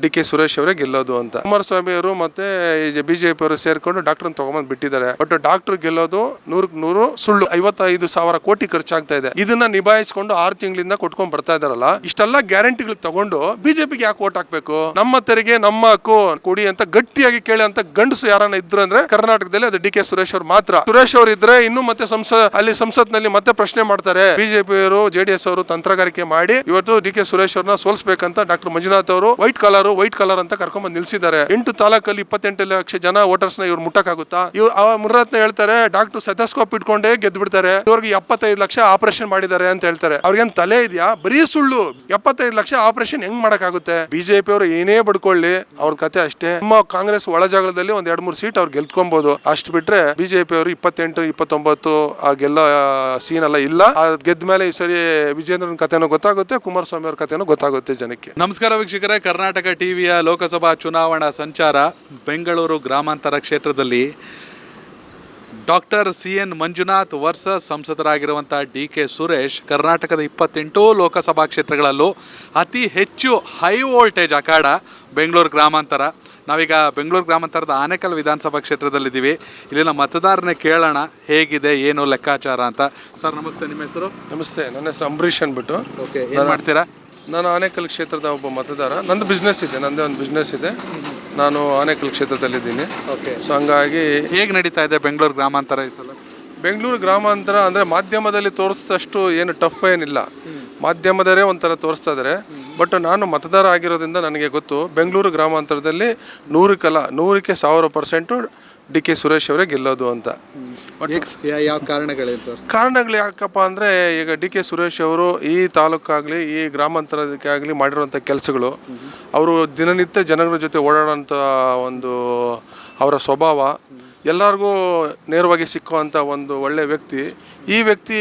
ಡಿ.ಕೆ. ಸುರೇಶ್ ಅವರೇ ಗೆಲ್ಲೋದು ಅಂತ. ಕುಮಾರಸ್ವಾಮಿ ಅವರು ಮತ್ತೆ ಬಿಜೆಪಿ ಅವರು ಸೇರ್ಕೊಂಡು ಡಾಕ್ಟರ್ ತಗೊಂಡ್ ಬಿಟ್ಟಿದ್ದಾರೆ. ಬಟ್ ಡಾಕ್ಟರ್ ಗೆಲ್ಲೋದು 100% ಸುಳ್ಳು. 55,000 ಕೋಟಿ ಖರ್ಚಾಗ್ತಾ ಇದೆ. ಇದನ್ನ ನಿಭಾಯಿಸಿಕೊಂಡು 6 ತಿಂಗಳಿಂದ ಕೊಟ್ಕೊಂಡ್ ಬರ್ತಾ ಇದಾರಲ್ಲ. ಇಷ್ಟೆಲ್ಲ ಗ್ಯಾರಂಟಿಗಳು ತಗೊಂಡು ಬಿಜೆಪಿಗೆ ಯಾಕೆ ಓಟ್ ಹಾಕ್ಬೇಕು? ನಮ್ಮ ತೆರಿಗೆ ನಮ್ಮ ಹಕ್ಕು ಕೊಡಿ ಅಂತ ಗಟ್ಟಿಯಾಗಿ ಕೇಳಿ ಅಂತ ಗಂಡಸು ಯಾರನ್ನ ಇದ್ರು ಅಂದ್ರೆ ಕರ್ನಾಟಕದಲ್ಲಿ ಅದು ಡಿ.ಕೆ. ಸುರೇಶ್ ಅವರು ಮಾತ್ರ. ಸುರೇಶ್ ಅವರು ಇದ್ರೆ ಇನ್ನು ಮತ್ತೆ ಸಂಸತ್ನಲ್ಲಿ ಮತ್ತೆ ಪ್ರಶ್ನೆ ಮಾಡ್ತಾರೆ. ಬಿಜೆಪಿ ಅವರು ಜೆಡಿಎಸ್ ಅವರು ತಂತ್ರಗಾರಿಕೆ ಮಾಡಿ ಇವತ್ತು ಡಿ.ಕೆ. ಸುರೇಶ್ ಅವ್ರನ್ನ ಸೋಲ್ಸ್ಬೇಕಂತ ಡಾಕ್ಟರ್ ಮಂಜುನಾಥ್ ಅವರು ವೈಟ್ ಕಲರ್ ಅಂತ ಕರ್ಕೊಂಡ್ ನಿಲ್ಸಿದ್ದಾರೆ. 8 ತಾಲೂಕಲ್ಲಿ 28 ಲಕ್ಷ ಜನ ವೋಟರ್ಸ್ ನ ಇವ್ರು ಮುಟ್ಟಕ್ಕಾಗುತ್ತಾ? ಮುರತ್ನ ಹೇಳ್ತಾರೆ ಡಾಕ್ಟರ್ ಸೆಥೋಸ್ಕೋಪ್ ಇಟ್ಕೊಂಡೇ ಗೆದ್ದು ಬಿಡ್ತಾರೆ. ಇವ್ರಿಗೆ 75 ಲಕ್ಷ ಆಪರೇಷನ್ ಮಾಡಿದ್ದಾರೆ ಅಂತ ಹೇಳ್ತಾರೆ. ಅವ್ರಿಗೇನ್ ತಲೆ ಇದೆಯಾ? ಬರೀ ಸುಳ್ಳು. 75 ಲಕ್ಷ ಆಪರೇಷನ್ ಹೆಂಗ್ ಮಾಡಕ್ಕಾಗುತ್ತೆ? ಬಿಜೆಪಿ ಅವರು ಏನೇ ಬಡ್ಕೊಳ್ಳಿ ಅವ್ರ ಕತೆ ಅಷ್ಟೇ. ನಮ್ಮ ಕಾಂಗ್ರೆಸ್ ಒಳ ಜಾಗದಲ್ಲಿ ಒಂದ್ 2-3 ಸೀಟ್ ಅವ್ರು ಗೆಲ್ತ್ಕೊಬಹುದು. ಅಷ್ಟು ಬಿಟ್ರೆ ಬಿಜೆಪಿ ಅವರು 28, 29 ಆ ಗೆಲ್ಲ ಸೀನ್ ಎಲ್ಲ ಇಲ್ಲ. ಗೆದ್ದ ಮೇಲೆ ಈ ಸರಿ ವಿಜೇಂದ್ರನ್ ಕತೆನೂ ಗೊತ್ತಾಗುತ್ತೆ, ಕುಮಾರಸ್ವಾಮಿ ಅವ್ರ ಕತೆನೂ ಗೊತ್ತಾಗುತ್ತೆ ಜನಕ್ಕೆ. ನಮಸ್ಕಾರ ವೀಕ್ಷಕರೇ, ಕರ್ನಾಟಕ ಟಿವಿಯ ಲೋಕಸಭಾ ಚುನಾವಣಾ ಸಂಚಾರ. ಬೆಂಗಳೂರು ಗ್ರಾಮಾಂತರ ಕ್ಷೇತ್ರದಲ್ಲಿ ಡಾಕ್ಟರ್ CN ಮಂಜುನಾಥ್ ವರ್ಸಸ್ ಸಂಸದರಾಗಿರುವಂಥ ಡಿ.ಕೆ. ಸುರೇಶ್ ಕರ್ನಾಟಕದ 28 ಲೋಕಸಭಾ ಕ್ಷೇತ್ರಗಳಲ್ಲೂ ಅತಿ ಹೆಚ್ಚು ಹೈ ವೋಲ್ಟೇಜ್ ಅಖಾಡ ಬೆಂಗಳೂರು ಗ್ರಾಮಾಂತರ. ನಾವೀಗ ಬೆಂಗಳೂರು ಗ್ರಾಮಾಂತರದ ಆನೇಕಲ್ ವಿಧಾನಸಭಾ ಕ್ಷೇತ್ರದಲ್ಲಿದ್ದೀವಿ. ಇಲ್ಲಿನ ಮತದಾರನೇ ಕೇಳೋಣ ಹೇಗಿದೆ ಏನು ಲೆಕ್ಕಾಚಾರ ಅಂತ. ಸರ್ ನಮಸ್ತೆ, ನಿಮ್ಮ ಹೆಸರು? ನಮಸ್ತೆ, ನನ್ನ ಹೆಸರು ಅಂಬರೀಶ್ ಅಂದ್ಬಿಟ್ಟು. ಓಕೆ, ಏನು ಮಾಡ್ತೀರಾ? ನಾನು ಆನೇಕಲ್ ಕ್ಷೇತ್ರದ ಒಬ್ಬ ಮತದಾರ. ನಂದು ಬಿಸ್ನೆಸ್ ಇದೆ, ನಂದೇ ಒಂದು ಬಿಸ್ನೆಸ್ ಇದೆ. ನಾನು ಆನೇಕಲ್ ಕ್ಷೇತ್ರದಲ್ಲಿದ್ದೀನಿ. ಓಕೆ, ಸೊ ಹಂಗಾಗಿ ಹೇಗೆ ನಡೀತಾ ಇದೆ ಬೆಂಗಳೂರು ಗ್ರಾಮಾಂತರ ಈ ಸಲ? ಬೆಂಗಳೂರು ಗ್ರಾಮಾಂತರ ಅಂದರೆ ಮಾಧ್ಯಮದಲ್ಲಿ ತೋರಿಸಿದಷ್ಟು ಏನು ಟಫ್ ಏನಿಲ್ಲ. ಮಾಧ್ಯಮದವರೇ ಒಂಥರ ತೋರಿಸ್ತಾ ಇದ್ದಾರೆ. ಬಟ್ ನಾನು ಮತದಾರ ಆಗಿರೋದ್ರಿಂದ ನನಗೆ ಗೊತ್ತು ಬೆಂಗಳೂರು ಗ್ರಾಮಾಂತರದಲ್ಲಿ 100ಕ್ಕೆ 1000% ಡಿ.ಕೆ. ಸುರೇಶ್ ಅವರೇ ಗೆಲ್ಲೋದು ಅಂತ. ಯಾವ ಕಾರಣಗಳೇನು ಸರ್? ಕಾರಣಗಳು ಯಾಕಪ್ಪ ಅಂದರೆ ಈಗ ಡಿ.ಕೆ. ಸುರೇಶ್ ಅವರು ಈ ತಾಲೂಕಾಗಲಿ ಈ ಗ್ರಾಮಾಂತರಕ್ಕೆ ಆಗಲಿ ಮಾಡಿರುವಂಥ ಕೆಲಸಗಳು, ಅವರು ದಿನನಿತ್ಯ ಜನಗಳ ಜೊತೆ ಓಡಾಡೋಂಥ ಒಂದು ಅವರ ಸ್ವಭಾವ ಎಲ್ಲರಿಗೂ ನೇರವಾಗಿ ಸಿಕ್ಕುವಂಥ ಒಂದು ಒಳ್ಳೆಯ ವ್ಯಕ್ತಿ. ಈ ವ್ಯಕ್ತಿ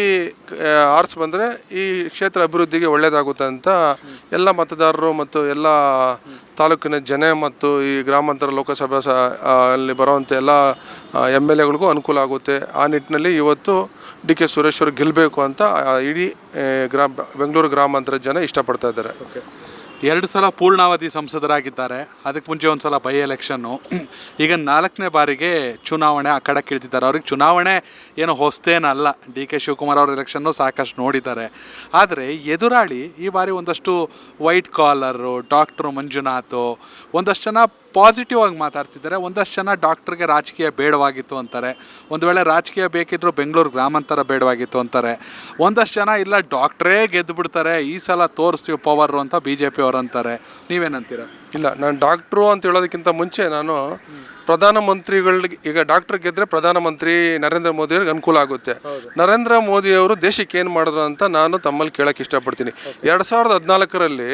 ಆರಿಸಿ ಬಂದರೆ ಈ ಕ್ಷೇತ್ರ ಅಭಿವೃದ್ಧಿಗೆ ಒಳ್ಳೆಯದಾಗುತ್ತೆ ಅಂತ ಎಲ್ಲ ಮತದಾರರು ಮತ್ತು ಎಲ್ಲ ತಾಲೂಕಿನ ಜನ ಮತ್ತು ಈ ಗ್ರಾಮಾಂತರ ಲೋಕಸಭಾ ಅಲ್ಲಿ ಬರುವಂಥ ಎಲ್ಲ MLAಗಳಿಗೂ ಅನುಕೂಲ ಆಗುತ್ತೆ. ಆ ನಿಟ್ಟಿನಲ್ಲಿ ಇವತ್ತು ಡಿ.ಕೆ. ಸುರೇಶ್ ಅವರು ಗೆಲ್ಲಬೇಕು ಅಂತ ಇಡೀ ಬೆಂಗಳೂರು ಗ್ರಾಮಾಂತರ ಜನ ಇಷ್ಟಪಡ್ತಾ ಇದ್ದಾರೆ. 2 ಸಲ ಪೂರ್ಣಾವಧಿ ಸಂಸದರಾಗಿದ್ದಾರೆ. ಅದಕ್ಕೆ ಮುಂಚೆ ಒಂದು ಸಲ ಬೈ ಎಲೆಕ್ಷನ್ನು. ಈಗ 4ನೇ ಬಾರಿಗೆ ಚುನಾವಣೆ ಅಖಾಡಕ್ಕಿಳಿತಿದ್ದಾರೆ. ಅವ್ರಿಗೆ ಚುನಾವಣೆ ಏನು ಹೊಸ್ತೇನಲ್ಲ. ಡಿ.ಕೆ. ಶಿವಕುಮಾರ್ ಅವ್ರ ಎಲೆಕ್ಷನ್ನು ಸಾಕಷ್ಟು ನೋಡಿದ್ದಾರೆ. ಆದರೆ ಎದುರಾಳಿ ಈ ಬಾರಿ ಒಂದಷ್ಟು ವೈಟ್ ಕಾಲರು, ಡಾಕ್ಟ್ರು ಮಂಜುನಾಥ್, ಒಂದಷ್ಟು ಜನ ಪಾಸಿಟಿವ್ ಆಗಿ ಮಾತಾಡ್ತಿದ್ದಾರೆ. ಒಂದಷ್ಟು ಜನ ಡಾಕ್ಟ್ರಿಗೆ ರಾಜಕೀಯ ಬೇಡವಾಗಿತ್ತು ಅಂತಾರೆ. ಒಂದು ವೇಳೆ ರಾಜಕೀಯ ಬೇಕಿದ್ದರೂ ಬೆಂಗಳೂರು ಗ್ರಾಮಾಂತರ ಬೇಡವಾಗಿತ್ತು ಅಂತಾರೆ. ಒಂದಷ್ಟು ಜನ ಇಲ್ಲ ಡಾಕ್ಟ್ರೇ ಗೆದ್ದು ಬಿಡ್ತಾರೆ, ಈ ಸಲ ತೋರಿಸ್ತೀವಿ ಪವರು ಅಂತ BJP ಅವರು ಅಂತಾರೆ. ನೀವೇನಂತೀರ? ಇಲ್ಲ, ನಾನು ಡಾಕ್ಟ್ರು ಅಂತ ಹೇಳೋದಕ್ಕಿಂತ ಮುಂಚೆ ನಾನು ಪ್ರಧಾನಮಂತ್ರಿಗಳಿಗೆ, ಈಗ ಡಾಕ್ಟರ್ ಗೆದ್ದರೆ ಪ್ರಧಾನಮಂತ್ರಿ ನರೇಂದ್ರ ಮೋದಿ ಅವ್ರಿಗೆ ಅನುಕೂಲ ಆಗುತ್ತೆ. ನರೇಂದ್ರ ಮೋದಿ ಅವರು ದೇಶಕ್ಕೆ ಏನು ಮಾಡಿದ್ರು ಅಂತ ನಾನು ತಮ್ಮಲ್ಲಿ ಕೇಳೋಕ್ಕೆ ಇಷ್ಟಪಡ್ತೀನಿ. 2014ರಲ್ಲಿ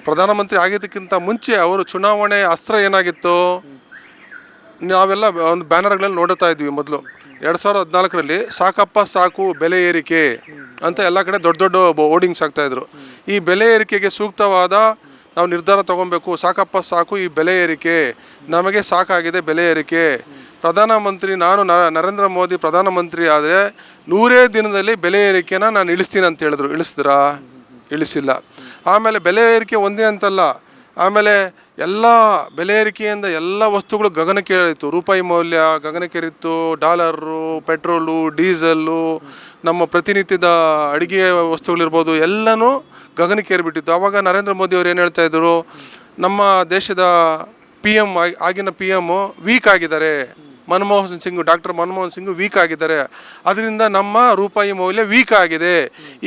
ಪ್ರಧಾನಮಂತ್ರಿ ಆಗಿದ್ದಕ್ಕಿಂತ ಮುಂಚೆ ಅವರು ಚುನಾವಣೆ ಅಸ್ತ್ರ ಏನಾಗಿತ್ತು ನಾವೆಲ್ಲ ಒಂದು ಬ್ಯಾನರ್ಗಳಲ್ಲಿ ನೋಡ್ತಾ ಇದ್ವಿ. ಮೊದಲು 2014ರಲ್ಲಿ ಸಾಕಪ್ಪ ಸಾಕು ಬೆಲೆ ಏರಿಕೆ ಅಂತ ಎಲ್ಲ ಕಡೆ ದೊಡ್ಡ ದೊಡ್ಡ ಹೋರ್ಡಿಂಗ್ಸ್ ಆಗ್ತಾಯಿದ್ರು. ಈ ಬೆಲೆ ಏರಿಕೆಗೆ ಸೂಕ್ತವಾದ ನಾವು ನಿರ್ಧಾರ ತೊಗೊಬೇಕು. ಸಾಕಪ್ಪ ಸಾಕು ಈ ಬೆಲೆ ಏರಿಕೆ, ನಮಗೆ ಸಾಕಾಗಿದೆ ಬೆಲೆ ಏರಿಕೆ. ಪ್ರಧಾನಮಂತ್ರಿ ನರೇಂದ್ರ ಮೋದಿ ಪ್ರಧಾನಮಂತ್ರಿ ಆದರೆ 100 ದಿನದಲ್ಲಿ ಬೆಲೆ ಏರಿಕೆನ ನಾನು ಇಳಿಸ್ತೀನಿ ಅಂತ ಹೇಳಿದ್ರು. ಇಳಿಸಿದ್ರಾ? ಇಳಿಸಿಲ್ಲ. ಆಮೇಲೆ ಬೆಲೆ ಏರಿಕೆ ಒಂದೇ ಅಂತಲ್ಲ, ಆಮೇಲೆ ಎಲ್ಲ ಬೆಲೆ ಏರಿಕೆಯಿಂದ ಎಲ್ಲ ವಸ್ತುಗಳು ಗಗನಕ್ಕೇರಿತ್ತು. ರೂಪಾಯಿ ಮೌಲ್ಯ ಗಗನಕ್ಕೇರಿತ್ತು. ಡಾಲರು, ಪೆಟ್ರೋಲು, ಡೀಸೆಲ್ಲು, ನಮ್ಮ ಪ್ರತಿನಿತ್ಯದ ಅಡುಗೆ ವಸ್ತುಗಳಿರ್ಬೋದು ಎಲ್ಲನೂ ಗಗನಕ್ಕೇರಿಬಿಟ್ಟಿತ್ತು. ಆವಾಗ ನರೇಂದ್ರ ಮೋದಿ ಅವರು ಏನು ಹೇಳ್ತಾ ಇದ್ರು, ನಮ್ಮ ದೇಶದ ಆಗಿನ PM ವೀಕ್ ಆಗಿದ್ದಾರೆ. ಡಾಕ್ಟರ್ ಮನಮೋಹನ್ ಸಿಂಗ್ ವೀಕ್ ಆಗಿದ್ದಾರೆ. ಅದರಿಂದ ನಮ್ಮ ರೂಪಾಯಿ ಮೌಲ್ಯ ವೀಕ್ ಆಗಿದೆ.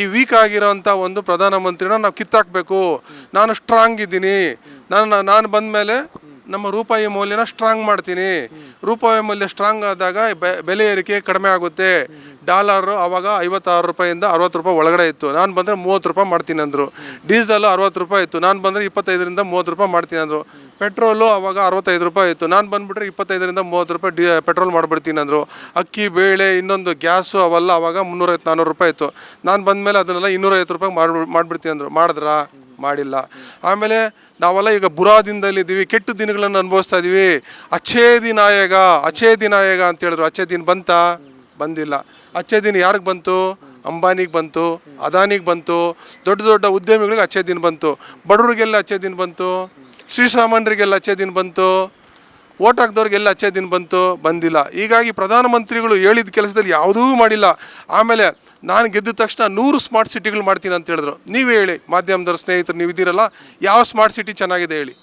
ಈ ವೀಕ್ ಆಗಿರೋಂಥ ಒಂದು ಪ್ರಧಾನಮಂತ್ರಿನ ನಾವು ಕಿತ್ತಾಕಬೇಕು. ನಾನು ಸ್ಟ್ರಾಂಗ್ ಇದ್ದೀನಿ, ನಾನು ಬಂದ ಮೇಲೆ ನಮ್ಮ ರೂಪಾಯಿ ಮೌಲ್ಯನ ಸ್ಟ್ರಾಂಗ್ ಮಾಡ್ತೀನಿ. ರೂಪಾಯಿ ಮೌಲ್ಯ ಸ್ಟ್ರಾಂಗ್ ಆದಾಗ ಬೆಲೆ ಏರಿಕೆ ಕಡಿಮೆ ಆಗುತ್ತೆ. ಡಾಲರು ಆವಾಗ 56 ರೂಪಾಯಿಂದ 60 ರೂಪಾಯಿ ಒಳಗಡೆ ಇತ್ತು. ನಾನು ಬಂದರೆ 30 ರೂಪಾಯಿ ಮಾಡ್ತೀನಿ ಅಂದರು. ಡೀಸೆಲ್ 60 ರೂಪಾಯಿ ಇತ್ತು. ನಾನು ಬಂದರೆ 25ರಿಂದ 30 ರೂಪಾಯಿ ಮಾಡ್ತೀನಿ ಅಂದರು. ಪೆಟ್ರೋಲು ಆವಾಗ 65 ರೂಪಾಯಿ ಇತ್ತು. ನಾನು ಬಂದುಬಿಟ್ರೆ 25ರಿಂದ 30 ರೂಪಾಯಿ ಪೆಟ್ರೋಲ್ ಮಾಡಿಬಿಡ್ತೀನಿ ಅಂದರು. ಅಕ್ಕಿ, ಬೇಳೆ, ಇನ್ನೊಂದು ಗ್ಯಾಸು ಅವೆಲ್ಲ ಆವಾಗ 350-400 ರೂಪಾಯಿ ಇತ್ತು. ನಾನು ಬಂದಮೇಲೆ ಅದನ್ನೆಲ್ಲ 250 ರೂಪಾಯಿ ಮಾಡಿಬಿಡ್ತೀನಿ ಅಂದರು. ಮಾಡಿದ್ರಾ? ಮಾಡಿಲ್ಲ. ಆಮೇಲೆ ನಾವೆಲ್ಲ ಈಗ ಬುರಾದಿಂದಲ್ಲಿದ್ದೀವಿ, ಕೆಟ್ಟ ದಿನಗಳನ್ನು ಅನುಭವಿಸ್ತಾ ಇದ್ದೀವಿ. ಅಚ್ಛೇ ದಿನಾಯಗ ಅಂತ ಹೇಳಿದ್ರು. ಅಚ್ಛೇ ದಿನ ಬಂತಾ? ಬಂದಿಲ್ಲ. ಅಚ್ಛೇ ದಿನ ಯಾರಿಗೆ ಬಂತು? ಅಂಬಾನಿಗೆ ಬಂತು, ಅದಾನಿಗೆ ಬಂತು, ದೊಡ್ಡ ದೊಡ್ಡ ಉದ್ಯಮಿಗಳಿಗೆ ಅಚ್ಚೇ ದಿನ ಬಂತು. ಬಡವರಿಗೆಲ್ಲ ಅಚ್ಚೇ ದಿನ ಬಂತು, ಶ್ರೀಸಾಮಾನ್ಯರಿಗೆಲ್ಲ ಅಚ್ಚೇ ದಿನ ಬಂತು, ಓಟ್ ಹಾಕಿದವ್ರಿಗೆಲ್ಲ ಅಚ್ಚೇ ದಿನ ಬಂದಿಲ್ಲ. ಹೀಗಾಗಿ ಪ್ರಧಾನಮಂತ್ರಿಗಳು ಹೇಳಿದ ಕೆಲಸದಲ್ಲಿ ಯಾವುದೂ ಮಾಡಿಲ್ಲ. ಆಮೇಲೆ ನಾನು ಗೆದ್ದ ತಕ್ಷಣ 100 ಸ್ಮಾರ್ಟ್ ಸಿಟಿಗಳು ಮಾಡ್ತೀನಿ ಅಂತ ಹೇಳಿದ್ರು. ನೀವೇ ಹೇಳಿ, ಮಾಧ್ಯಮದವ್ರ ಸ್ನೇಹಿತರು ನೀವು ಇದ್ದೀರಲ್ಲ, ಯಾವ ಸ್ಮಾರ್ಟ್ ಸಿಟಿ ಚೆನ್ನಾಗಿದೆ ಹೇಳಿ.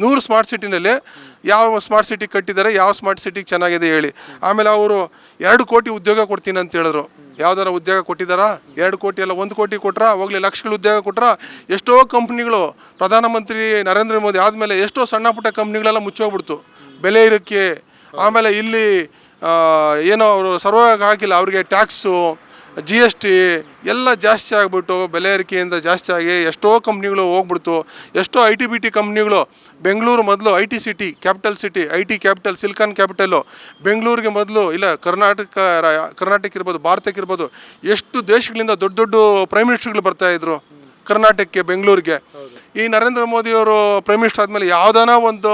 100 ಸ್ಮಾರ್ಟ್ ಸಿಟಿನಲ್ಲಿ ಯಾವ ಸ್ಮಾರ್ಟ್ ಸಿಟಿ ಕಟ್ಟಿದ್ದಾರೆ, ಯಾವ ಸ್ಮಾರ್ಟ್ ಸಿಟಿಗೆ ಚೆನ್ನಾಗಿದೆ ಹೇಳಿ. ಆಮೇಲೆ ಅವರು 2 ಕೋಟಿ ಉದ್ಯೋಗ ಕೊಡ್ತೀನಿ ಅಂತ ಹೇಳಿದ್ರು. ಯಾವ್ದಾರ ಉದ್ಯೋಗ ಕೊಟ್ಟಿದ್ದಾರಾ? 2 ಕೋಟಿ ಅಲ್ಲ, 1 ಕೋಟಿ ಕೊಟ್ರಾ? ಹೋಗ್ಲಿ, ಲಕ್ಷಗಳು ಉದ್ಯೋಗ ಕೊಟ್ರಾ? ಎಷ್ಟೋ ಕಂಪ್ನಿಗಳು ಪ್ರಧಾನಮಂತ್ರಿ ನರೇಂದ್ರ ಮೋದಿ ಆದಮೇಲೆ ಎಷ್ಟೋ ಸಣ್ಣ ಪುಟ್ಟ ಕಂಪ್ನಿಗಳೆಲ್ಲ ಮುಚ್ಚೋಗ್ಬಿಡ್ತು ಬೆಲೆ ಇರೋಕ್ಕೆ. ಆಮೇಲೆ ಇಲ್ಲಿ ಏನೋ ಅವರು ಸರ್ವಾಗಿ ಹಾಕಿಲ್ಲ, ಅವ್ರಿಗೆ ಟ್ಯಾಕ್ಸು, GST ಎಲ್ಲ ಜಾಸ್ತಿ ಆಗಿಬಿಟ್ಟು ಬೆಲೆ ಏರಿಕೆಯಿಂದ ಜಾಸ್ತಿ ಆಗಿ ಎಷ್ಟೋ ಕಂಪ್ನಿಗಳು ಹೋಗ್ಬಿಡ್ತು. ಎಷ್ಟೋ IT-BT ಕಂಪ್ನಿಗಳು, ಬೆಂಗಳೂರು ಮೊದಲು IT city, capital city, IT capital, silicon capital. ಬೆಂಗಳೂರಿಗೆ ಮೊದಲು ಇಲ್ಲ, ಕರ್ನಾಟಕ ಇರ್ಬೋದು, ಭಾರತಕ್ಕೆ ಇರ್ಬೋದು, ಎಷ್ಟು ದೇಶಗಳಿಂದ ದೊಡ್ಡ ದೊಡ್ಡ ಪ್ರೈಮ್ ಮಿನಿಸ್ಟರ್ಗಳು ಬರ್ತಾಯಿದ್ರು ಕರ್ನಾಟಕಕ್ಕೆ, ಬೆಂಗಳೂರಿಗೆ. ಈ ನರೇಂದ್ರ ಮೋದಿಯವರು ಪ್ರೈಮ್ ಮಿನಿಸ್ಟರ್ ಆದಮೇಲೆ ಯಾವುದಾನ ಒಂದು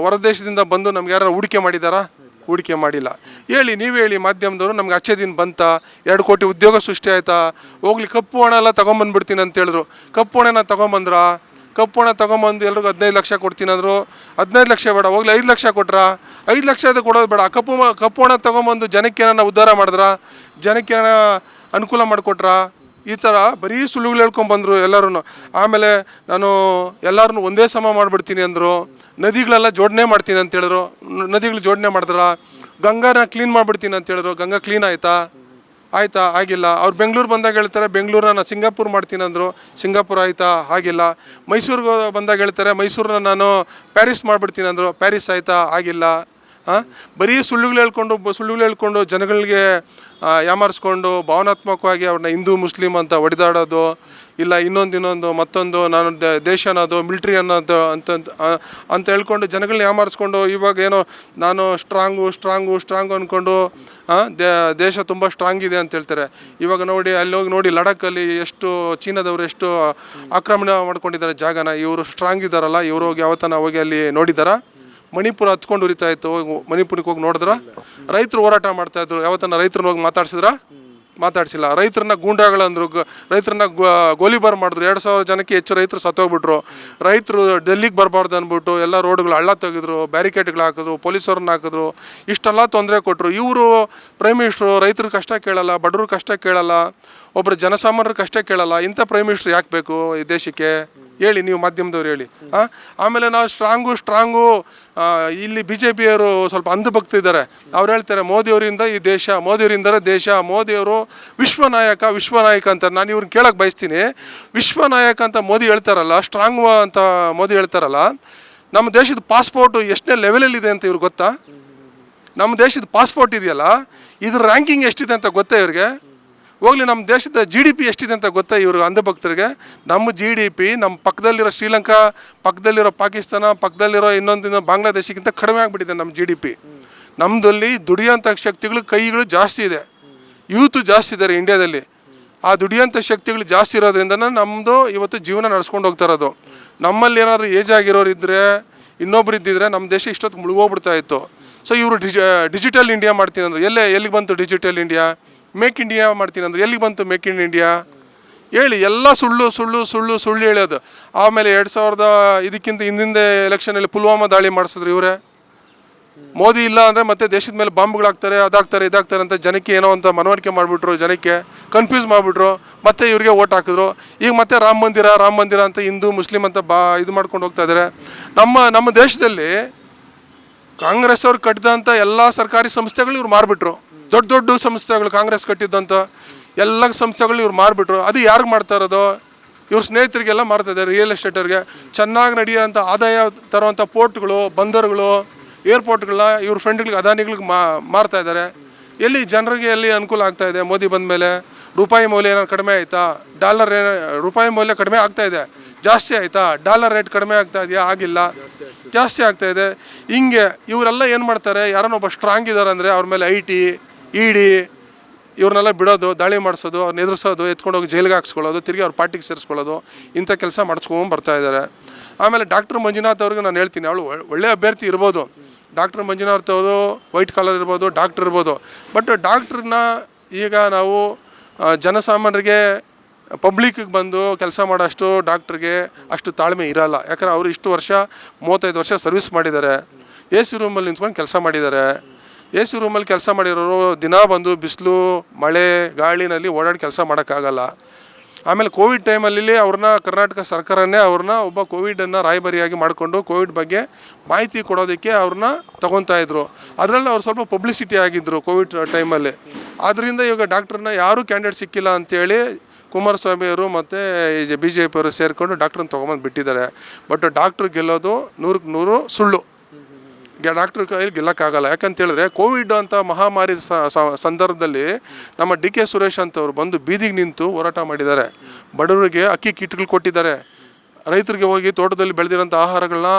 ಹೊರದೇಶದಿಂದ ಬಂದು ನಮ್ಗೆ ಯಾರು ಹೂಡಿಕೆ ಮಾಡಿದಾರಾ? ಹೂಡಿಕೆ ಮಾಡಿಲ್ಲ. ಹೇಳಿ, ನೀವು ಹೇಳಿ ಮಾಧ್ಯಮದವರು, ನಮ್ಗೆ ಅಚ್ಚೇ ದಿನ ಬಂತಾ? 2 ಕೋಟಿ ಉದ್ಯೋಗ ಸೃಷ್ಟಿ ಆಯಿತಾ? ಹೋಗ್ಲಿ, ಕಪ್ಪು ಹಣ ಎಲ್ಲ ತೊಗೊಂಬಂದ್ಬಿಡ್ತೀನಿ ಅಂತ ಹೇಳಿದ್ರು. ಕಪ್ಪು ಹಣನ ತೊಗೊಂಬಂದ್ರ? ಕಪ್ಪು ಹಣ ತೊಗೊಂಬಂದು ಎಲ್ರಿಗೂ 15 ಲಕ್ಷ ಕೊಡ್ತೀನಿ ಅಂದರು. 15 ಲಕ್ಷ ಬೇಡ, ಹೋಗ್ಲಿ 5 ಲಕ್ಷ ಕೊಟ್ರಾ? 5 ಲಕ್ಷ ಕೊಡೋದು ಬೇಡ, ಕಪ್ಪು ಹಣ ತೊಗೊಂಬಂದು ಜನಕ್ಕೆ ಏನಾರ ಉದ್ಧಾರ ಮಾಡಿದ್ರ? ಜನಕ್ಕೆ ಏನಾರ ಅನುಕೂಲ ಮಾಡಿಕೊಟ್ರಾ? ಈ ಥರ ಬರೀ ಸುಳ್ಳುಗಳು ಹೇಳ್ಕೊಂಬಂದರು ಎಲ್ಲರೂ. ಆಮೇಲೆ ನಾನು ಎಲ್ಲರನ್ನೂ ಒಂದೇ ಸಮ ಮಾಡಿಬಿಡ್ತೀನಿ ಅಂದರು. ನದಿಗಳೆಲ್ಲ ಜೋಡಣೆ ಮಾಡ್ತೀನಿ ಅಂತ ಹೇಳಿದ್ರು. ನದಿಗಳು ಜೋಡಣೆ ಮಾಡಿದ್ರ? ಗಂಗಾನ ಕ್ಲೀನ್ ಮಾಡಿಬಿಡ್ತೀನಿ ಅಂತ ಹೇಳಿದ್ರು. ಗಂಗಾ ಕ್ಲೀನ್ ಆಯಿತಾ? ಆಗಿಲ್ಲ. ಅವ್ರು ಬೆಂಗಳೂರು ಬಂದಾಗ ಹೇಳ್ತಾರೆ ಬೆಂಗಳೂರನ್ನ ನಾನು ಸಿಂಗಾಪುರ್ ಮಾಡ್ತೀನಿ ಅಂದರು. ಸಿಂಗಾಪುರ್ ಆಯಿತಾ? ಆಗಿಲ್ಲ. ಮೈಸೂರಿಗೆ ಬಂದಾಗ ಹೇಳ್ತಾರೆ ಮೈಸೂರನ್ನ ನಾನು ಪ್ಯಾರಿಸ್ ಮಾಡಿಬಿಡ್ತೀನಿ ಅಂದರು. ಪ್ಯಾರಿಸ್ ಆಯಿತಾ? ಆಗಿಲ್ಲ. ಬರೀ ಸುಳ್ಳುಗಳು ಹೇಳ್ಕೊಂಡು ಜನಗಳಿಗೆ ಯಾಮಾರಿಸ್ಕೊಂಡು ಭಾವನಾತ್ಮಕವಾಗಿ ಅವ್ರನ್ನ ಹಿಂದೂ ಮುಸ್ಲಿಂ ಅಂತ ಹೊಡೆದಾಡೋದು, ಇಲ್ಲ ಇನ್ನೊಂದು ಮತ್ತೊಂದು, ನಾನು ದೇಶ ಅನ್ನೋದು, ಮಿಲ್ಟ್ರಿ ಅನ್ನೋದು ಅಂತ ಹೇಳ್ಕೊಂಡು ಜನಗಳನ್ನ ಯಾಮಾರಿಸ್ಕೊಂಡು, ಇವಾಗ ಏನೋ ನಾನು ಸ್ಟ್ರಾಂಗು ಅಂದ್ಕೊಂಡು ದೇಶ ತುಂಬ ಸ್ಟ್ರಾಂಗ್ ಇದೆ ಅಂತ ಹೇಳ್ತಾರೆ. ಇವಾಗ ನೋಡಿ, ಅಲ್ಲಿ ಹೋಗಿ ನೋಡಿ, ಲಡಾಖಲ್ಲಿ ಎಷ್ಟು ಚೀನಾದವರು ಎಷ್ಟು ಆಕ್ರಮಣ ಮಾಡ್ಕೊಂಡಿದ್ದಾರೆ ಜಾಗನ. ಇವರು ಸ್ಟ್ರಾಂಗ್ ಇದ್ದಾರಲ್ಲ, ಇವರು ಹೋಗಿ ಯಾವತ್ತನ ಹೋಗಿ ಅಲ್ಲಿ ನೋಡಿದಾರಾ? ಮಣಿಪುರ ಹಚ್ಕೊಂಡು ಉರಿತಾ ಇತ್ತು, ಮಣಿಪುರಕ್ಕೆ ಹೋಗಿ ನೋಡಿದ್ರ? ರೈತರು ಹೋರಾಟ ಮಾಡ್ತಾಯಿದ್ರು, ಯಾವತ್ತನ್ನ ರೈತರನ್ನ ಹೋಗಿ ಮಾತಾಡ್ಸಿಲ್ಲ. ರೈತರನ್ನ ಗೂಂಡಾಗಳಂದ್ರು, ರೈತರನ್ನ ಗೋಲಿಬಾರ್ ಮಾಡಿದ್ರು. 2,000 ಜನಕ್ಕೆ ಹೆಚ್ಚು ರೈತರು ಸತ್ತೋಗ್ಬಿಟ್ರು. ರೈತರು ಡೆಲ್ಲಿಗೆ ಬರಬಾರ್ದು ಅಂದ್ಬಿಟ್ಟು ಎಲ್ಲ ರೋಡ್ಗಳು ಹಳ್ಳ ತೆಗೆದ್ರು, ಬ್ಯಾರಿಕೇಡ್ಗಳು ಹಾಕಿದ್ರು, ಪೊಲೀಸವ್ರನ್ನ ಹಾಕಿದ್ರು, ಇಷ್ಟೆಲ್ಲ ತೊಂದರೆ ಕೊಟ್ಟರು. ಇವರು ಪ್ರೈಮ್ ಮಿನಿಸ್ಟ್ರು ರೈತರ ಕಷ್ಟ ಕೇಳಲ್ಲ, ಬಡವ್ರ ಕಷ್ಟ ಕೇಳಲ್ಲ, ಒಬ್ಬರು ಜನಸಾಮಾನ್ಯರ ಕಷ್ಟ ಕೇಳಲ್ಲ. ಇಂಥ ಪ್ರೈಮ್ ಮಿನಿಸ್ಟ್ರು ಯಾಕೆ ಬೇಕು ಈ ದೇಶಕ್ಕೆ? ಹೇಳಿ, ನೀವು ಮಾಧ್ಯಮದವ್ರು ಹೇಳಿ. ಆಮೇಲೆ ನಾವು ಸ್ಟ್ರಾಂಗು ಇಲ್ಲಿ BJPಯವರು ಸ್ವಲ್ಪ ಅಂಧಭಕ್ತಿದ್ದಾರೆ. ಅವ್ರು ಹೇಳ್ತಾರೆ ಮೋದಿಯವರಿಂದ ಈ ದೇಶ, ಮೋದಿಯವರಿಂದಲೇ ದೇಶ, ಮೋದಿಯವರು ವಿಶ್ವನಾಯಕ ಅಂತಾರೆ. ನಾನು ಇವ್ರನ್ನ ಕೇಳಕ್ಕೆ ಬಯಸ್ತೀನಿ, ವಿಶ್ವನಾಯಕ ಅಂತ ಮೋದಿ ಹೇಳ್ತಾರಲ್ಲ, ಸ್ಟ್ರಾಂಗ್ ಅಂತ ಮೋದಿ ಹೇಳ್ತಾರಲ್ಲ, ನಮ್ಮ ದೇಶದ ಪಾಸ್ಪೋರ್ಟು ಎಷ್ಟನೇ ಲೆವೆಲಲ್ಲಿದೆ ಅಂತ ಇವ್ರಿಗೆ ಗೊತ್ತಾ? ನಮ್ಮ ದೇಶದ ಪಾಸ್ಪೋರ್ಟ್ ಇದೆಯಲ್ಲ, ಇದ್ರ ರ್ಯಾಂಕಿಂಗ್ ಎಷ್ಟಿದೆ ಅಂತ ಗೊತ್ತಾ ಇವ್ರಿಗೆ? ಹೋಗ್ಲಿ, ನಮ್ಮ ದೇಶದ GDP ಎಷ್ಟಿದೆ ಅಂತ ಗೊತ್ತಾ ಇವರು ಅಂಧಭಕ್ತರಿಗೆ? ನಮ್ಮ GDP ನಮ್ಮ ಪಕ್ಕದಲ್ಲಿರೋ ಶ್ರೀಲಂಕಾ, ಪಕ್ಕದಲ್ಲಿರೋ ಪಾಕಿಸ್ತಾನ, ಪಕ್ಕದಲ್ಲಿರೋ ಇನ್ನೊಂದು ಬಾಂಗ್ಲಾದೇಶಕ್ಕಿಂತ ಕಡಿಮೆ ಆಗಿಬಿಟ್ಟಿದೆ ನಮ್ಮ GDP. ನಮ್ಮದಲ್ಲಿ ದುಡಿಯೋಂಥ ಕೈಗಳು ಜಾಸ್ತಿ ಇದೆ, ಯೂತು ಜಾಸ್ತಿ ಇದ್ದಾರೆ ಇಂಡಿಯಾದಲ್ಲಿ. ಆ ದುಡಿಯೋಂಥ ಶಕ್ತಿಗಳು ಜಾಸ್ತಿ ಇರೋದ್ರಿಂದ ನಮ್ಮದು ಇವತ್ತು ಜೀವನ ನಡೆಸ್ಕೊಂಡು ಹೋಗ್ತಾ ಇರೋದು. ನಮ್ಮಲ್ಲಿ ಏನಾದರೂ ಏಜ್ ಆಗಿರೋರು ಇದ್ದರೆ, ಇನ್ನೊಬ್ರು ಇದ್ದಿದ್ರೆ ನಮ್ಮ ದೇಶ ಇಷ್ಟೊತ್ತು ಮುಳುಗೋಗ್ಬಿಡ್ತಾ ಇತ್ತು. ಸೊ ಇವರು ಡಿಜಿಟಲ್ ಇಂಡಿಯಾ ಮಾಡ್ತೀನಿ ಅಂದರು. ಎಲ್ಲಿಗೆ ಬಂತು ಡಿಜಿಟಲ್ ಇಂಡಿಯಾ? ಮೇಕ್ ಇಂಡಿಯಾ ಮಾಡ್ತೀನಿ ಅಂದ್ರೆ ಎಲ್ಲಿಗೆ ಬಂತು ಮೇಕ್ ಇನ್ ಇಂಡಿಯಾ? ಹೇಳಿ. ಎಲ್ಲ ಸುಳ್ಳು ಹೇಳೋದು. ಆಮೇಲೆ 2000 ಇದಕ್ಕಿಂತ ಹಿಂದಿಂದ ಎಲೆಕ್ಷನಲ್ಲಿ ಪುಲ್ವಾಮಾ ದಾಳಿ ಮಾಡಿಸಿದ್ರು ಇವರೇ. ಮೋದಿ ಇಲ್ಲ ಅಂದರೆ ಮತ್ತೆ ದೇಶದ ಮೇಲೆ ಬಾಂಬ್ಗಳಾಗ್ತಾರೆ, ಇದಾಗ್ತಾರೆ ಅಂತ ಜನಕ್ಕೆ ಏನೋ ಅಂತ ಮನವರಿಕೆ ಮಾಡಿಬಿಟ್ರು, ಜನಕ್ಕೆ ಕನ್ಫ್ಯೂಸ್ ಮಾಡಿಬಿಟ್ರು. ಮತ್ತೆ ಇವ್ರಿಗೆ ಓಟ್ ಹಾಕಿದ್ರು. ಈಗ ಮತ್ತೆ ರಾಮ ಮಂದಿರ ಅಂತ ಹಿಂದೂ ಮುಸ್ಲಿಂ ಅಂತ ಇದು ಮಾಡ್ಕೊಂಡು ಹೋಗ್ತಾ ಇದ್ದಾರೆ. ನಮ್ಮ ದೇಶದಲ್ಲಿ ಕಾಂಗ್ರೆಸ್ ಅವ್ರು ಕಟ್ಟಿದಂಥ ಎಲ್ಲ ಸರ್ಕಾರಿ ಸಂಸ್ಥೆಗಳು ಇವ್ರು ಮಾರ್ಬಿಟ್ರು. ದೊಡ್ಡ ಸಂಸ್ಥೆಗಳು ಕಾಂಗ್ರೆಸ್ ಕಟ್ಟಿದ್ದಂಥ ಎಲ್ಲ ಸಂಸ್ಥೆಗಳು ಇವ್ರು ಮಾರ್ಬಿಟ್ರು. ಅದು ಯಾರಿಗೆ ಮಾಡ್ತಾ ಇರೋದು? ಇವ್ರ ಸ್ನೇಹಿತರಿಗೆಲ್ಲ ಮಾಡ್ತಾ ಇದ್ದಾರೆ, ರಿಯಲ್ ಎಸ್ಟೇಟರ್ಗೆ. ಚೆನ್ನಾಗಿ ನಡೆಯೋಂಥ ಆದಾಯ ತರುವಂಥ ಪೋರ್ಟ್ಗಳು, ಬಂದರುಗಳು, ಏರ್ಪೋರ್ಟ್ಗಳನ್ನ ಇವ್ರ ಫ್ರೆಂಡ್ಗಳಿಗೆ, ಅದಾನಿಗಳಿಗೆ ಮಾರ್ತಾ ಇದ್ದಾರೆ. ಎಲ್ಲಿ ಜನರಿಗೆ ಎಲ್ಲಿ ಅನುಕೂಲ ಆಗ್ತಾ ಇದೆ? ಮೋದಿ ಬಂದ ಮೇಲೆ ರೂಪಾಯಿ ಮೌಲ್ಯ ಏನಾದ್ರು ಕಡಿಮೆ ಆಯಿತಾ? ರೂಪಾಯಿ ಮೌಲ್ಯ ಕಡಿಮೆ ಆಗ್ತಾ ಇದೆ, ಜಾಸ್ತಿ ಆಯಿತಾ? ಡಾಲರ್ ರೇಟ್ ಕಡಿಮೆ ಆಗ್ತಾ ಇದೆಯಾ? ಆಗಿಲ್ಲ, ಜಾಸ್ತಿ ಆಗ್ತಾ ಇದೆ. ಹಿಂಗೆ ಇವರೆಲ್ಲ ಏನು ಮಾಡ್ತಾರೆ? ಯಾರನ್ನೊಬ್ಬ ಸ್ಟ್ರಾಂಗ್ ಇದ್ದಾರೆ ಅಂದರೆ ಅವ್ರ ಮೇಲೆ IT, ED ಇವ್ರನ್ನೆಲ್ಲ ಬಿಡೋದು, ದಾಳಿ ಮಾಡಿಸೋದು, ಅವ್ರನ್ನ ಎದುರಿಸೋದು, ಎತ್ಕೊಂಡೋಗಿ ಜೈಲಿಗೆ ಹಾಕ್ಸ್ಕೊಳ್ಳೋದು, ತಿರುಗಿ ಅವ್ರ ಪಾರ್ಟಿಗೆ ಸೇರಿಸ್ಕೊಳ್ಳೋದು, ಇಂಥ ಕೆಲಸ ಮಾಡಿಸ್ಕೊಂಡು ಬರ್ತಾ ಇದ್ದಾರೆ. ಆಮೇಲೆ ಡಾಕ್ಟರ್ ಮಂಜುನಾಥ್ ಅವ್ರಿಗೆ ನಾನು ಹೇಳ್ತೀನಿ, ಅವಳು ಒಳ್ಳೆ ಅಭ್ಯರ್ಥಿ ಇರ್ಬೋದು. ಡಾಕ್ಟರ್ ಮಂಜುನಾಥ್ ಅವರು ವೈಟ್ ಕಾಲರ್ ಇರ್ಬೋದು, ಡಾಕ್ಟರ್ ಇರ್ಬೋದು. ಬಟ್ ಡಾಕ್ಟ್ರನ್ನ ಈಗ ನಾವು ಜನಸಾಮಾನ್ಯರಿಗೆ ಪಬ್ಲಿಕ್ಕಿಗೆ ಬಂದು ಕೆಲಸ ಮಾಡೋಷ್ಟು ಡಾಕ್ಟ್ರಿಗೆ ಅಷ್ಟು ತಾಳ್ಮೆ ಇರಲ್ಲ. ಯಾಕಂದರೆ ಅವರು ಇಷ್ಟು ವರ್ಷ 35 ವರ್ಷ ಸರ್ವಿಸ್ ಮಾಡಿದ್ದಾರೆ, AC ರೂಮಲ್ಲಿ ನಿಂತ್ಕೊಂಡು ಕೆಲಸ ಮಾಡಿದ್ದಾರೆ. AC ರೂಮಲ್ಲಿ ಕೆಲಸ ಮಾಡಿರೋರು ದಿನ ಬಂದು ಬಿಸಿಲು ಮಳೆ ಗಾಳಿನಲ್ಲಿ ಓಡಾಡಿ ಕೆಲಸ ಮಾಡೋಕ್ಕಾಗಲ್ಲ. ಆಮೇಲೆ ಕೋವಿಡ್ ಟೈಮಲ್ಲಿ ಅವ್ರನ್ನ ಕರ್ನಾಟಕ ಸರ್ಕಾರನೇ ಅವ್ರನ್ನ ಒಬ್ಬ ಕೋವಿಡನ್ನು ರಾಯಭಾರಿಯಾಗಿ ಮಾಡಿಕೊಂಡು ಕೋವಿಡ್ ಬಗ್ಗೆ ಮಾಹಿತಿ ಕೊಡೋದಕ್ಕೆ ಅವ್ರನ್ನ ತೊಗೊತಾಯಿದ್ರು. ಅದರಲ್ಲಿ ಅವ್ರು ಸ್ವಲ್ಪ ಪಬ್ಲಿಸಿಟಿ ಆಗಿದ್ದರು ಕೋವಿಡ್ ಟೈಮಲ್ಲಿ. ಆದ್ದರಿಂದ ಇವಾಗ ಡಾಕ್ಟ್ರನ್ನ ಯಾರೂ ಕ್ಯಾಂಡಿಡೇಟ್ ಸಿಕ್ಕಿಲ್ಲ ಅಂಥೇಳಿ ಕುಮಾರಸ್ವಾಮಿಯವರು ಮತ್ತು BJP ಅವರು ಸೇರಿಕೊಂಡು ಡಾಕ್ಟ್ರನ್ನ ತೊಗೊಂಬಂದು ಬಿಟ್ಟಿದ್ದಾರೆ. ಬಟ್ ಡಾಕ್ಟ್ರ್ ಗೆಲ್ಲೋದು 100ಕ್ಕೆ 100 ಸುಳ್ಳು. ಡಾಕ್ಟ್ರ್ ಕೈಯಲ್ಲಿ ಗೆಲ್ಲಕ್ಕಾಗಲ್ಲ. ಯಾಕಂತೇಳಿದ್ರೆ ಕೋವಿಡ್ ಅಂತ ಮಹಾಮಾರಿ ಸಂದರ್ಭದಲ್ಲಿ ನಮ್ಮ DK ಸುರೇಶ್ ಅಂತವ್ರು ಬಂದು ಬೀದಿಗೆ ನಿಂತು ಹೋರಾಟ ಮಾಡಿದ್ದಾರೆ. ಬಡವರಿಗೆ ಅಕ್ಕಿ ಕಿಟ್ಗಳು ಕೊಟ್ಟಿದ್ದಾರೆ. ರೈತರಿಗೆ ಹೋಗಿ ತೋಟದಲ್ಲಿ ಬೆಳೆದಿರೋಂಥ ಆಹಾರಗಳನ್ನ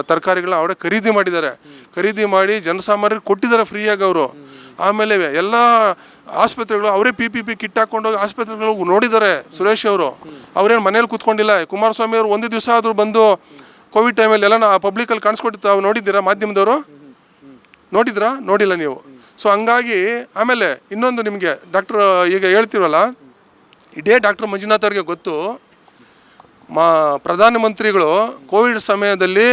ತರಕಾರಿಗಳನ್ನ ಅವರೇ ಖರೀದಿ ಮಾಡಿದ್ದಾರೆ. ಖರೀದಿ ಮಾಡಿ ಜನಸಾಮಾನ್ಯರಿಗೆ ಕೊಟ್ಟಿದ್ದಾರೆ ಫ್ರೀಯಾಗಿ ಅವರು. ಆಮೇಲೆ ಎಲ್ಲ ಆಸ್ಪತ್ರೆಗಳು ಅವರೇ PPP ಕಿಟ್ ಹಾಕ್ಕೊಂಡೋಗಿ ಆಸ್ಪತ್ರೆಗಳು ನೋಡಿದ್ದಾರೆ ಸುರೇಶ್ ಅವರು. ಅವ್ರೇನು ಮನೇಲಿ ಕೂತ್ಕೊಂಡಿಲ್ಲ. ಕುಮಾರಸ್ವಾಮಿ ಅವರು ಒಂದು ದಿವಸ ಆದರೂ ಬಂದು ಕೋವಿಡ್ ಟೈಮಲ್ಲಿ ಎಲ್ಲ ಪಬ್ಲಿಕಲ್ಲಿ ಕಾಣಿಸ್ಕೊಟ್ಟು ತಾವು ನೋಡಿದ್ದೀರಾ? ಮಾಧ್ಯಮದವರು ನೋಡಿದ್ರಾ? ನೋಡಿಲ್ಲ ನೀವು. ಸೊ ಹಂಗಾಗಿ ಆಮೇಲೆ ಇನ್ನೊಂದು ನಿಮಗೆ ಡಾಕ್ಟ್ರ್ ಈಗ ಹೇಳ್ತೀವಲ್ಲ, ಇದೇ ಡಾಕ್ಟರ್ ಮಂಜುನಾಥ್ ಅವ್ರಿಗೆ ಗೊತ್ತು. ಪ್ರಧಾನಮಂತ್ರಿಗಳು ಕೋವಿಡ್ ಸಮಯದಲ್ಲಿ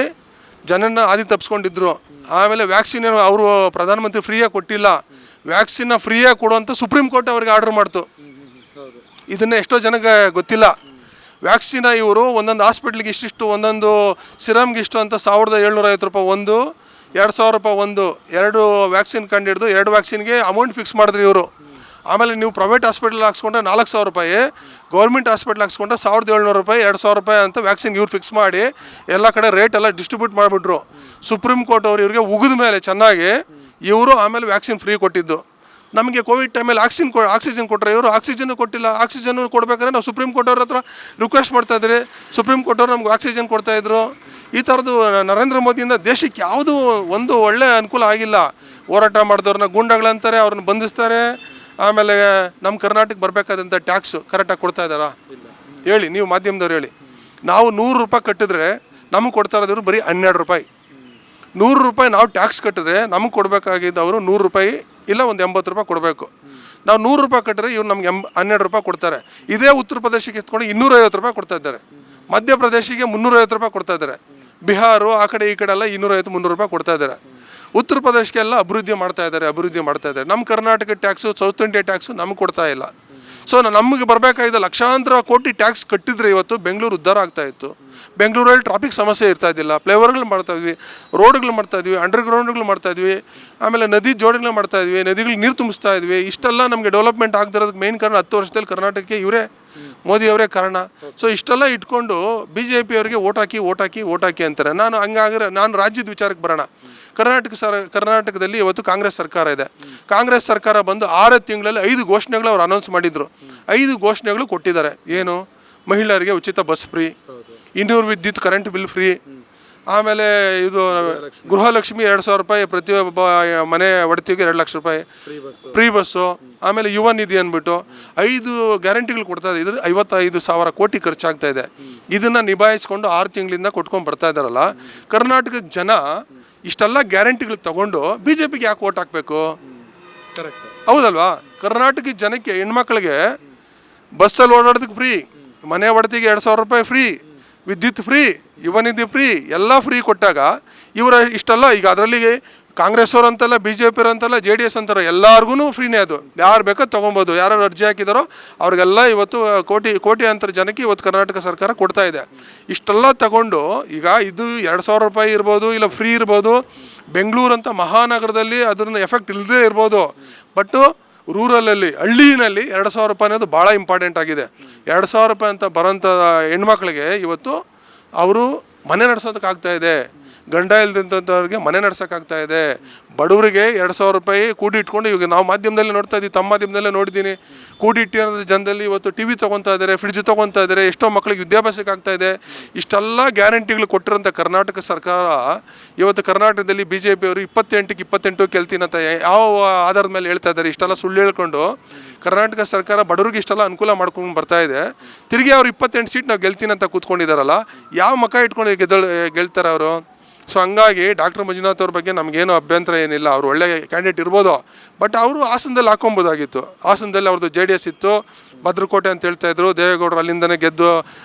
ಜನನ ಹಾದಿ ತಪ್ಪಿಸ್ಕೊಂಡಿದ್ರು. ಆಮೇಲೆ ವ್ಯಾಕ್ಸಿನ್ ಅವರು ಪ್ರಧಾನಮಂತ್ರಿ ಫ್ರೀಯಾಗಿ ಕೊಟ್ಟಿಲ್ಲ. ವ್ಯಾಕ್ಸಿನ್ನ ಫ್ರೀಯಾಗಿ ಕೊಡುವಂಥ ಸುಪ್ರೀಂ ಕೋರ್ಟ್ ಅವ್ರಿಗೆ ಆರ್ಡರ್ ಮಾಡ್ತು. ಇದನ್ನು ಎಷ್ಟೋ ಜನಕ್ಕೆ ಗೊತ್ತಿಲ್ಲ. ವ್ಯಾಕ್ಸಿನ ಇವರು ಒಂದೊಂದು ಹಾಸ್ಪಿಟ್ಲಿಗೆ ಇಷ್ಟಿಷ್ಟು, ಒಂದೊಂದು ಸಿರಮ್ಗೆ ಇಷ್ಟು ಅಂತ 1750 ರೂಪಾಯಿ ಒಂದು, 2000 ರೂಪಾಯಿ ಒಂದು, 2 ವ್ಯಾಕ್ಸಿನ್ ಕಂಡು ಹಿಡಿದು 2 ವ್ಯಾಕ್ಸಿನ್ಗೆ ಅಮೌಂಟ್ ಫಿಕ್ಸ್ ಮಾಡಿದ್ರಿ ಇವರು. ಆಮೇಲೆ ನೀವು ಪ್ರೈವೇಟ್ ಹಾಸ್ಪಿಟಲ್ ಹಾಕ್ಸ್ಕೊಂಡ್ರೆ 4000 ರೂಪಾಯಿ, ಗೌರ್ಮೆಂಟ್ ಹಾಸ್ಪಿಟ್ಲ್ ಹಾಕ್ಸ್ಕೊಂಡ್ರೆ 1700 ರೂಪಾಯಿ, 2000 ರೂಪಾಯಿ ಅಂತ ವ್ಯಾಕ್ಸಿನ್ ಇವ್ರು ಫಿಕ್ಸ್ ಮಾಡಿ ಎಲ್ಲ ಕಡೆ ರೇಟ್ ಎಲ್ಲ ಡಿಸ್ಟ್ರಿಬ್ಯೂಟ್ ಮಾಡಿಬಿಟ್ರು. ಸುಪ್ರೀಂ ಕೋರ್ಟ್ ಅವರು ಇವ್ರಿಗೆ ಉಗಿದ ಮೇಲೆ ಚೆನ್ನಾಗಿ ಇವರು ಆಮೇಲೆ ವ್ಯಾಕ್ಸಿನ್ ಫ್ರೀ ಕೊಟ್ಟಿದ್ದು. ನಮಗೆ ಕೋವಿಡ್ ಟೈಮಲ್ಲಿ ಆಕ್ಸಿಜನ್ ಕೊಟ್ಟರೆ ಇವರು ಆಕ್ಸಿಜನ್ ಕೊಟ್ಟಿಲ್ಲ. ಆಕ್ಸಿಜನ್ ಕೊಡ್ಬೇಕಾದ್ರೆ ನಾವು ಸುಪ್ರೀಂ ಕೋರ್ಟ್ ಅವ್ರ ಹತ್ರ ರಿಕ್ವೆಸ್ಟ್ ಮಾಡ್ತಾಯಿದ್ರಿ. ಸುಪ್ರೀಂ ಕೋರ್ಟ್ ಅವರು ನಮ್ಗೆ ಆಕ್ಸಿಜನ್ ಕೊಡ್ತಾಯಿದ್ರು. ಈ ಥರದ್ದು ನರೇಂದ್ರ ಮೋದಿಯಿಂದ ದೇಶಕ್ಕೆ ಯಾವುದೂ ಒಂದು ಒಳ್ಳೆ ಅನುಕೂಲ ಆಗಿಲ್ಲ. ಹೋರಾಟ ಮಾಡಿದವ್ರನ್ನ ಗೂಂಡಾಗಳಂತಾರೆ, ಅವ್ರನ್ನ ಬಂಧಿಸ್ತಾರೆ. ಆಮೇಲೆ ನಮ್ಮ ಕರ್ನಾಟಕಕ್ಕೆ ಬರಬೇಕಾದಂಥ ಟ್ಯಾಕ್ಸು ಕರೆಕ್ಟಾಗಿ ಕೊಡ್ತಾ ಇದ್ದಾರಾ? ಹೇಳಿ, ನೀವು ಮಾಧ್ಯಮದವ್ರು ಹೇಳಿ. ನಾವು 100 ರೂಪಾಯಿ ಕಟ್ಟಿದ್ರೆ ನಮಗೆ ಕೊಡ್ತಾ ಇರೋದು ಬರೀ 12 ರೂಪಾಯಿ. 100 ರೂಪಾಯಿ ನಾವು ಟ್ಯಾಕ್ಸ್ ಕಟ್ಟಿದ್ರೆ ನಮಗೆ ಕೊಡಬೇಕಾಗಿದ್ದವರು 100 ರೂಪಾಯಿ ಇಲ್ಲ ಒಂದು 80 ರೂಪಾಯಿ ಕೊಡಬೇಕು. ನಾವು 100 ರೂಪಾಯಿ ಕಟ್ಟಿದ್ರೆ ಇವ್ರು ನಮ್ಗೆ 12 ರೂಪಾಯಿ ಕೊಡ್ತಾರೆ. ಇದೇ ಉತ್ತರ ಪ್ರದೇಶಕ್ಕೆ ಎತ್ಕೊಂಡು 250 ರೂಪಾಯಿ ಕೊಡ್ತಾ ಇದ್ದಾರೆ. ಮಧ್ಯಪ್ರದೇಶಿಗೆ 350 ರೂಪಾಯಿ ಕೊಡ್ತಾ ಇದ್ದಾರೆ. ಬಿಹಾರ ಆ ಕಡೆ ಈ ಕಡೆ ಎಲ್ಲ 250-300 ರೂಪಾಯಿ ಕೊಡ್ತಾ ಇದ್ದಾರೆ. ಉತ್ತರ ಪ್ರದೇಶಕ್ಕೆಲ್ಲ ಅಭಿವೃದ್ಧಿ ಮಾಡ್ತಾ ಇದ್ದಾರೆ. ನಮ್ಮ Karnataka tax, south India tax ನಮಗೆ ಕೊಡ್ತಾ ಇಲ್ಲ. ಸೊ ನಮಗೆ ಬರಬೇಕಾಗಿದ್ದ ಲಕ್ಷಾಂತರ ಕೋಟಿ ಟ್ಯಾಕ್ಸ್ ಕಟ್ಟಿದ್ರೆ ಇವತ್ತು ಬೆಂಗಳೂರು ಉದ್ಧಾರ ಆಗ್ತಾಯಿತ್ತು. ಬೆಂಗಳೂರಲ್ಲಿ ಟ್ರಾಫಿಕ್ ಸಮಸ್ಯೆ ಇರ್ತಾಯಿದ್ದಿಲ್ಲ. ಫ್ಲೈಓವರ್ಗಳು ಮಾಡ್ತಾಯಿದ್ವಿ, ರೋಡ್ಗಳು ಮಾಡ್ತಾಯಿದ್ವಿ, ಅಂಡರ್ಗ್ರೌಂಡ್ಗಳು ಮಾಡ್ತಾಯಿದ್ವಿ, ಆಮೇಲೆ ನದಿ ಜೋಡಿಗಳು ಮಾಡ್ತಾಯಿದ್ವಿ, ನದಿಗಳಿಗೆ ನೀರು ತುಂಬಿಸ್ತಾ ಇದ್ವಿ. ಇಷ್ಟೆಲ್ಲ ನಮಗೆ ಡೆವಲಪ್ಮೆಂಟ್ ಆಗದಿರೋದಕ್ಕೆ ಮೇನ್ ಕಾರಣ 10 ವರ್ಷದಲ್ಲಿ ಕರ್ನಾಟಕಕ್ಕೆ ಇವರೇ, ಮೋದಿಯವರೇ ಕಾರಣ. ಸೊ ಇಷ್ಟೆಲ್ಲ ಇಟ್ಕೊಂಡು BJP ಅವರಿಗೆ ಓಟ್ ಹಾಕಿ ಅಂತಾರೆ. ನಾನು ಹಂಗಾಗಿದ್ರೆ ನಾನು ರಾಜ್ಯದ ವಿಚಾರಕ್ಕೆ ಬರೋಣ. ಕರ್ನಾಟಕದಲ್ಲಿ ಇವತ್ತು ಕಾಂಗ್ರೆಸ್ ಸರ್ಕಾರ ಇದೆ. ಕಾಂಗ್ರೆಸ್ ಸರ್ಕಾರ ಬಂದು 6 ತಿಂಗಳಲ್ಲಿ 5 ಘೋಷಣೆಗಳು ಅವ್ರು ಅನೌನ್ಸ್ ಮಾಡಿದ್ರು. 5 ಘೋಷಣೆಗಳು ಕೊಟ್ಟಿದ್ದಾರೆ. ಏನು? ಮಹಿಳೆಯರಿಗೆ ಉಚಿತ ಬಸ್ ಫ್ರೀ, 200 ವಿದ್ಯುತ್ ಕರೆಂಟ್ ಬಿಲ್ ಫ್ರೀ, ಆಮೇಲೆ ಇದು ಗೃಹಲಕ್ಷ್ಮಿ 2000 ರೂಪಾಯಿ, ಪ್ರತಿಯೊಬ್ಬ ಮನೆ ಒಡತಿಗೆ 2 ಲಕ್ಷ ರೂಪಾಯಿ ಫ್ರೀ ಬಸ್ಸು, ಆಮೇಲೆ ಯುವ ನಿಧಿ ಅಂದ್ಬಿಟ್ಟು 5 ಗ್ಯಾರಂಟಿಗಳು ಕೊಡ್ತಾ ಇದೆ. ಇದ್ರ 55,000 ಕೋಟಿ ಖರ್ಚಾಗ್ತಾ ಇದೆ. ಇದನ್ನು ನಿಭಾಯಿಸ್ಕೊಂಡು 6 ತಿಂಗಳಿಂದ ಕೊಟ್ಕೊಂಡು ಬರ್ತಾ ಇದ್ದಾರಲ್ಲ. ಕರ್ನಾಟಕದ ಜನ ಇಷ್ಟೆಲ್ಲ ಗ್ಯಾರಂಟಿಗಳು ತಗೊಂಡು BJPಗೆ ಯಾಕೆ ಓಟ್ ಹಾಕಬೇಕು? ಹೌದಲ್ವಾ? ಕರ್ನಾಟಕದ ಜನಕ್ಕೆ, ಹೆಣ್ಮಕ್ಳಿಗೆ ಬಸ್ಸಲ್ಲಿ ಓಡಾಡೋದಕ್ಕೆ ಫ್ರೀ, ಮನೆ ಒಡತಿಗೆ 2000 ರೂಪಾಯಿ ಫ್ರೀ, ವಿದ್ಯುತ್ ಫ್ರೀ, ಯುವ ನಿಧಿ ಫ್ರೀ, ಎಲ್ಲ ಫ್ರೀ ಕೊಟ್ಟಾಗ ಇವರ ಇಷ್ಟೆಲ್ಲ ಈಗ ಅದರಲ್ಲಿ ಕಾಂಗ್ರೆಸ್ ಅವರು ಅಂತಲ್ಲ, BJP ಅವರು ಅಂತಲ್ಲ, JDS ಅಂತಾರೋ ಎಲ್ಲರಿಗೂ ಫ್ರೀನೇ. ಅದು ಯಾರು ಬೇಕೋ ತೊಗೊಬೋದು. ಯಾರು ಅರ್ಜಿ ಹಾಕಿದಾರೋ ಅವ್ರಿಗೆಲ್ಲ ಇವತ್ತು ಕೋಟಿ ಜನಕ್ಕೆ ಇವತ್ತು ಕರ್ನಾಟಕ ಸರ್ಕಾರ ಕೊಡ್ತಾ ಇದೆ. ಇಷ್ಟೆಲ್ಲ ತಗೊಂಡು ಈಗ ಇದು 2000 ರೂಪಾಯಿ ಇರ್ಬೋದು, ಇಲ್ಲ ಫ್ರೀ ಇರ್ಬೋದು. ಬೆಂಗಳೂರು ಅಂತ ಮಹಾನಗರದಲ್ಲಿ ಅದನ್ನ ಎಫೆಕ್ಟ್ ಇಲ್ಲದೇ ಇರ್ಬೋದು. ಬಟ್ಟು ರೂರಲಲ್ಲಿ, ಹಳ್ಳಿನಲ್ಲಿ 2000 ರೂಪಾಯಿ ಅನ್ನೋದು ಭಾಳ ಇಂಪಾರ್ಟೆಂಟ್ ಆಗಿದೆ. 2000 ರೂಪಾಯಿ ಅಂತ ಬರೋಂಥ ಹೆಣ್ಮಕ್ಳಿಗೆ ಇವತ್ತು ಅವರು ಮನೆ ನಡೆಸೋದಕ್ಕಾಗ್ತಾ ಇದೆ. ಗಂಡ ಇಲ್ದಂಥವ್ರಿಗೆ ಮನೆ ನಡ್ಸೋಕ್ಕಾಗ್ತಾ ಇದೆ. ಬಡವರಿಗೆ 2000 ರೂಪಾಯಿ ಕೂಡಿ ಇಟ್ಕೊಂಡು, ಇವಾಗ ನಾವು ಮಾಧ್ಯಮದಲ್ಲಿ ನೋಡ್ತಾ ಇದ್ದೀವಿ, ತಮ್ಮ ಮಾಧ್ಯಮದಲ್ಲೇ ನೋಡಿದ್ದೀನಿ, ಕೂಡಿ ಇಟ್ಟಿರೋ ಜನದಲ್ಲಿ ಇವತ್ತು TV ತೊಗೊತಾ ಇದ್ದಾರೆ, ಫ್ರಿಡ್ಜ್ ತೊಗೊತಾ ಇದ್ದಾರೆ, ಎಷ್ಟೋ ಮಕ್ಕಳಿಗೆ ವಿದ್ಯಾಭ್ಯಾಸಕ್ಕೆ ಆಗ್ತಾ ಇದೆ. ಇಷ್ಟೆಲ್ಲ ಗ್ಯಾರಂಟಿಗಳು ಕೊಟ್ಟಿರೋಂಥ ಕರ್ನಾಟಕ ಸರ್ಕಾರ ಇವತ್ತು ಕರ್ನಾಟಕದಲ್ಲಿ BJP ಅವರು 28ಕ್ಕೆ 28 ಗೆಲ್ತೀನಿ ಅಂತ ಯಾವ ಆಧಾರದ ಮೇಲೆ ಹೇಳ್ತಾ ಇದ್ದಾರೆ? ಇಷ್ಟೆಲ್ಲ ಸುಳ್ಳು ಹೇಳ್ಕೊಂಡು ಕರ್ನಾಟಕ ಸರ್ಕಾರ ಬಡವರಿಗೆ ಇಷ್ಟೆಲ್ಲ ಅನುಕೂಲ ಮಾಡ್ಕೊಂಡು ಬರ್ತಾ ಇದೆ. ತಿರುಗಿ ಅವ್ರು 28 ಸೀಟ್ ನಾವು ಗೆಲ್ತೀನಿ ಅಂತ ಕೂತ್ಕೊಂಡಿದ್ದಾರಲ್ಲ, ಯಾವ ಮಕ ಇಟ್ಕೊಂಡು ಗೆಲ್ತಾರೆ ಅವರು? ಸೊ ಹಂಗಾಗಿ ಡಾಕ್ಟರ್ ಮಂಜುನಾಥ್ ಅವ್ರ ಬಗ್ಗೆ ನಮಗೇನು ಅಭ್ಯಂತರ ಏನಿಲ್ಲ, ಅವ್ರು ಒಳ್ಳೆ ಕ್ಯಾಂಡಿಡೇಟ್ ಇರ್ಬೋದು. ಬಟ್ ಅವರು ಹಾಸನದಲ್ಲಿ ಹಾಕೊಬೋದಾಗಿತ್ತು. ಹಾಸನದಲ್ಲಿ ಅವ್ರದ್ದು JDS ಇತ್ತು, ಭದ್ರಕೋಟೆ ಅಂತ ಹೇಳ್ತಾಯಿದ್ರು. ದೇವೇಗೌಡರು ಅಲ್ಲಿಂದನೇ ಗೆದ್ದು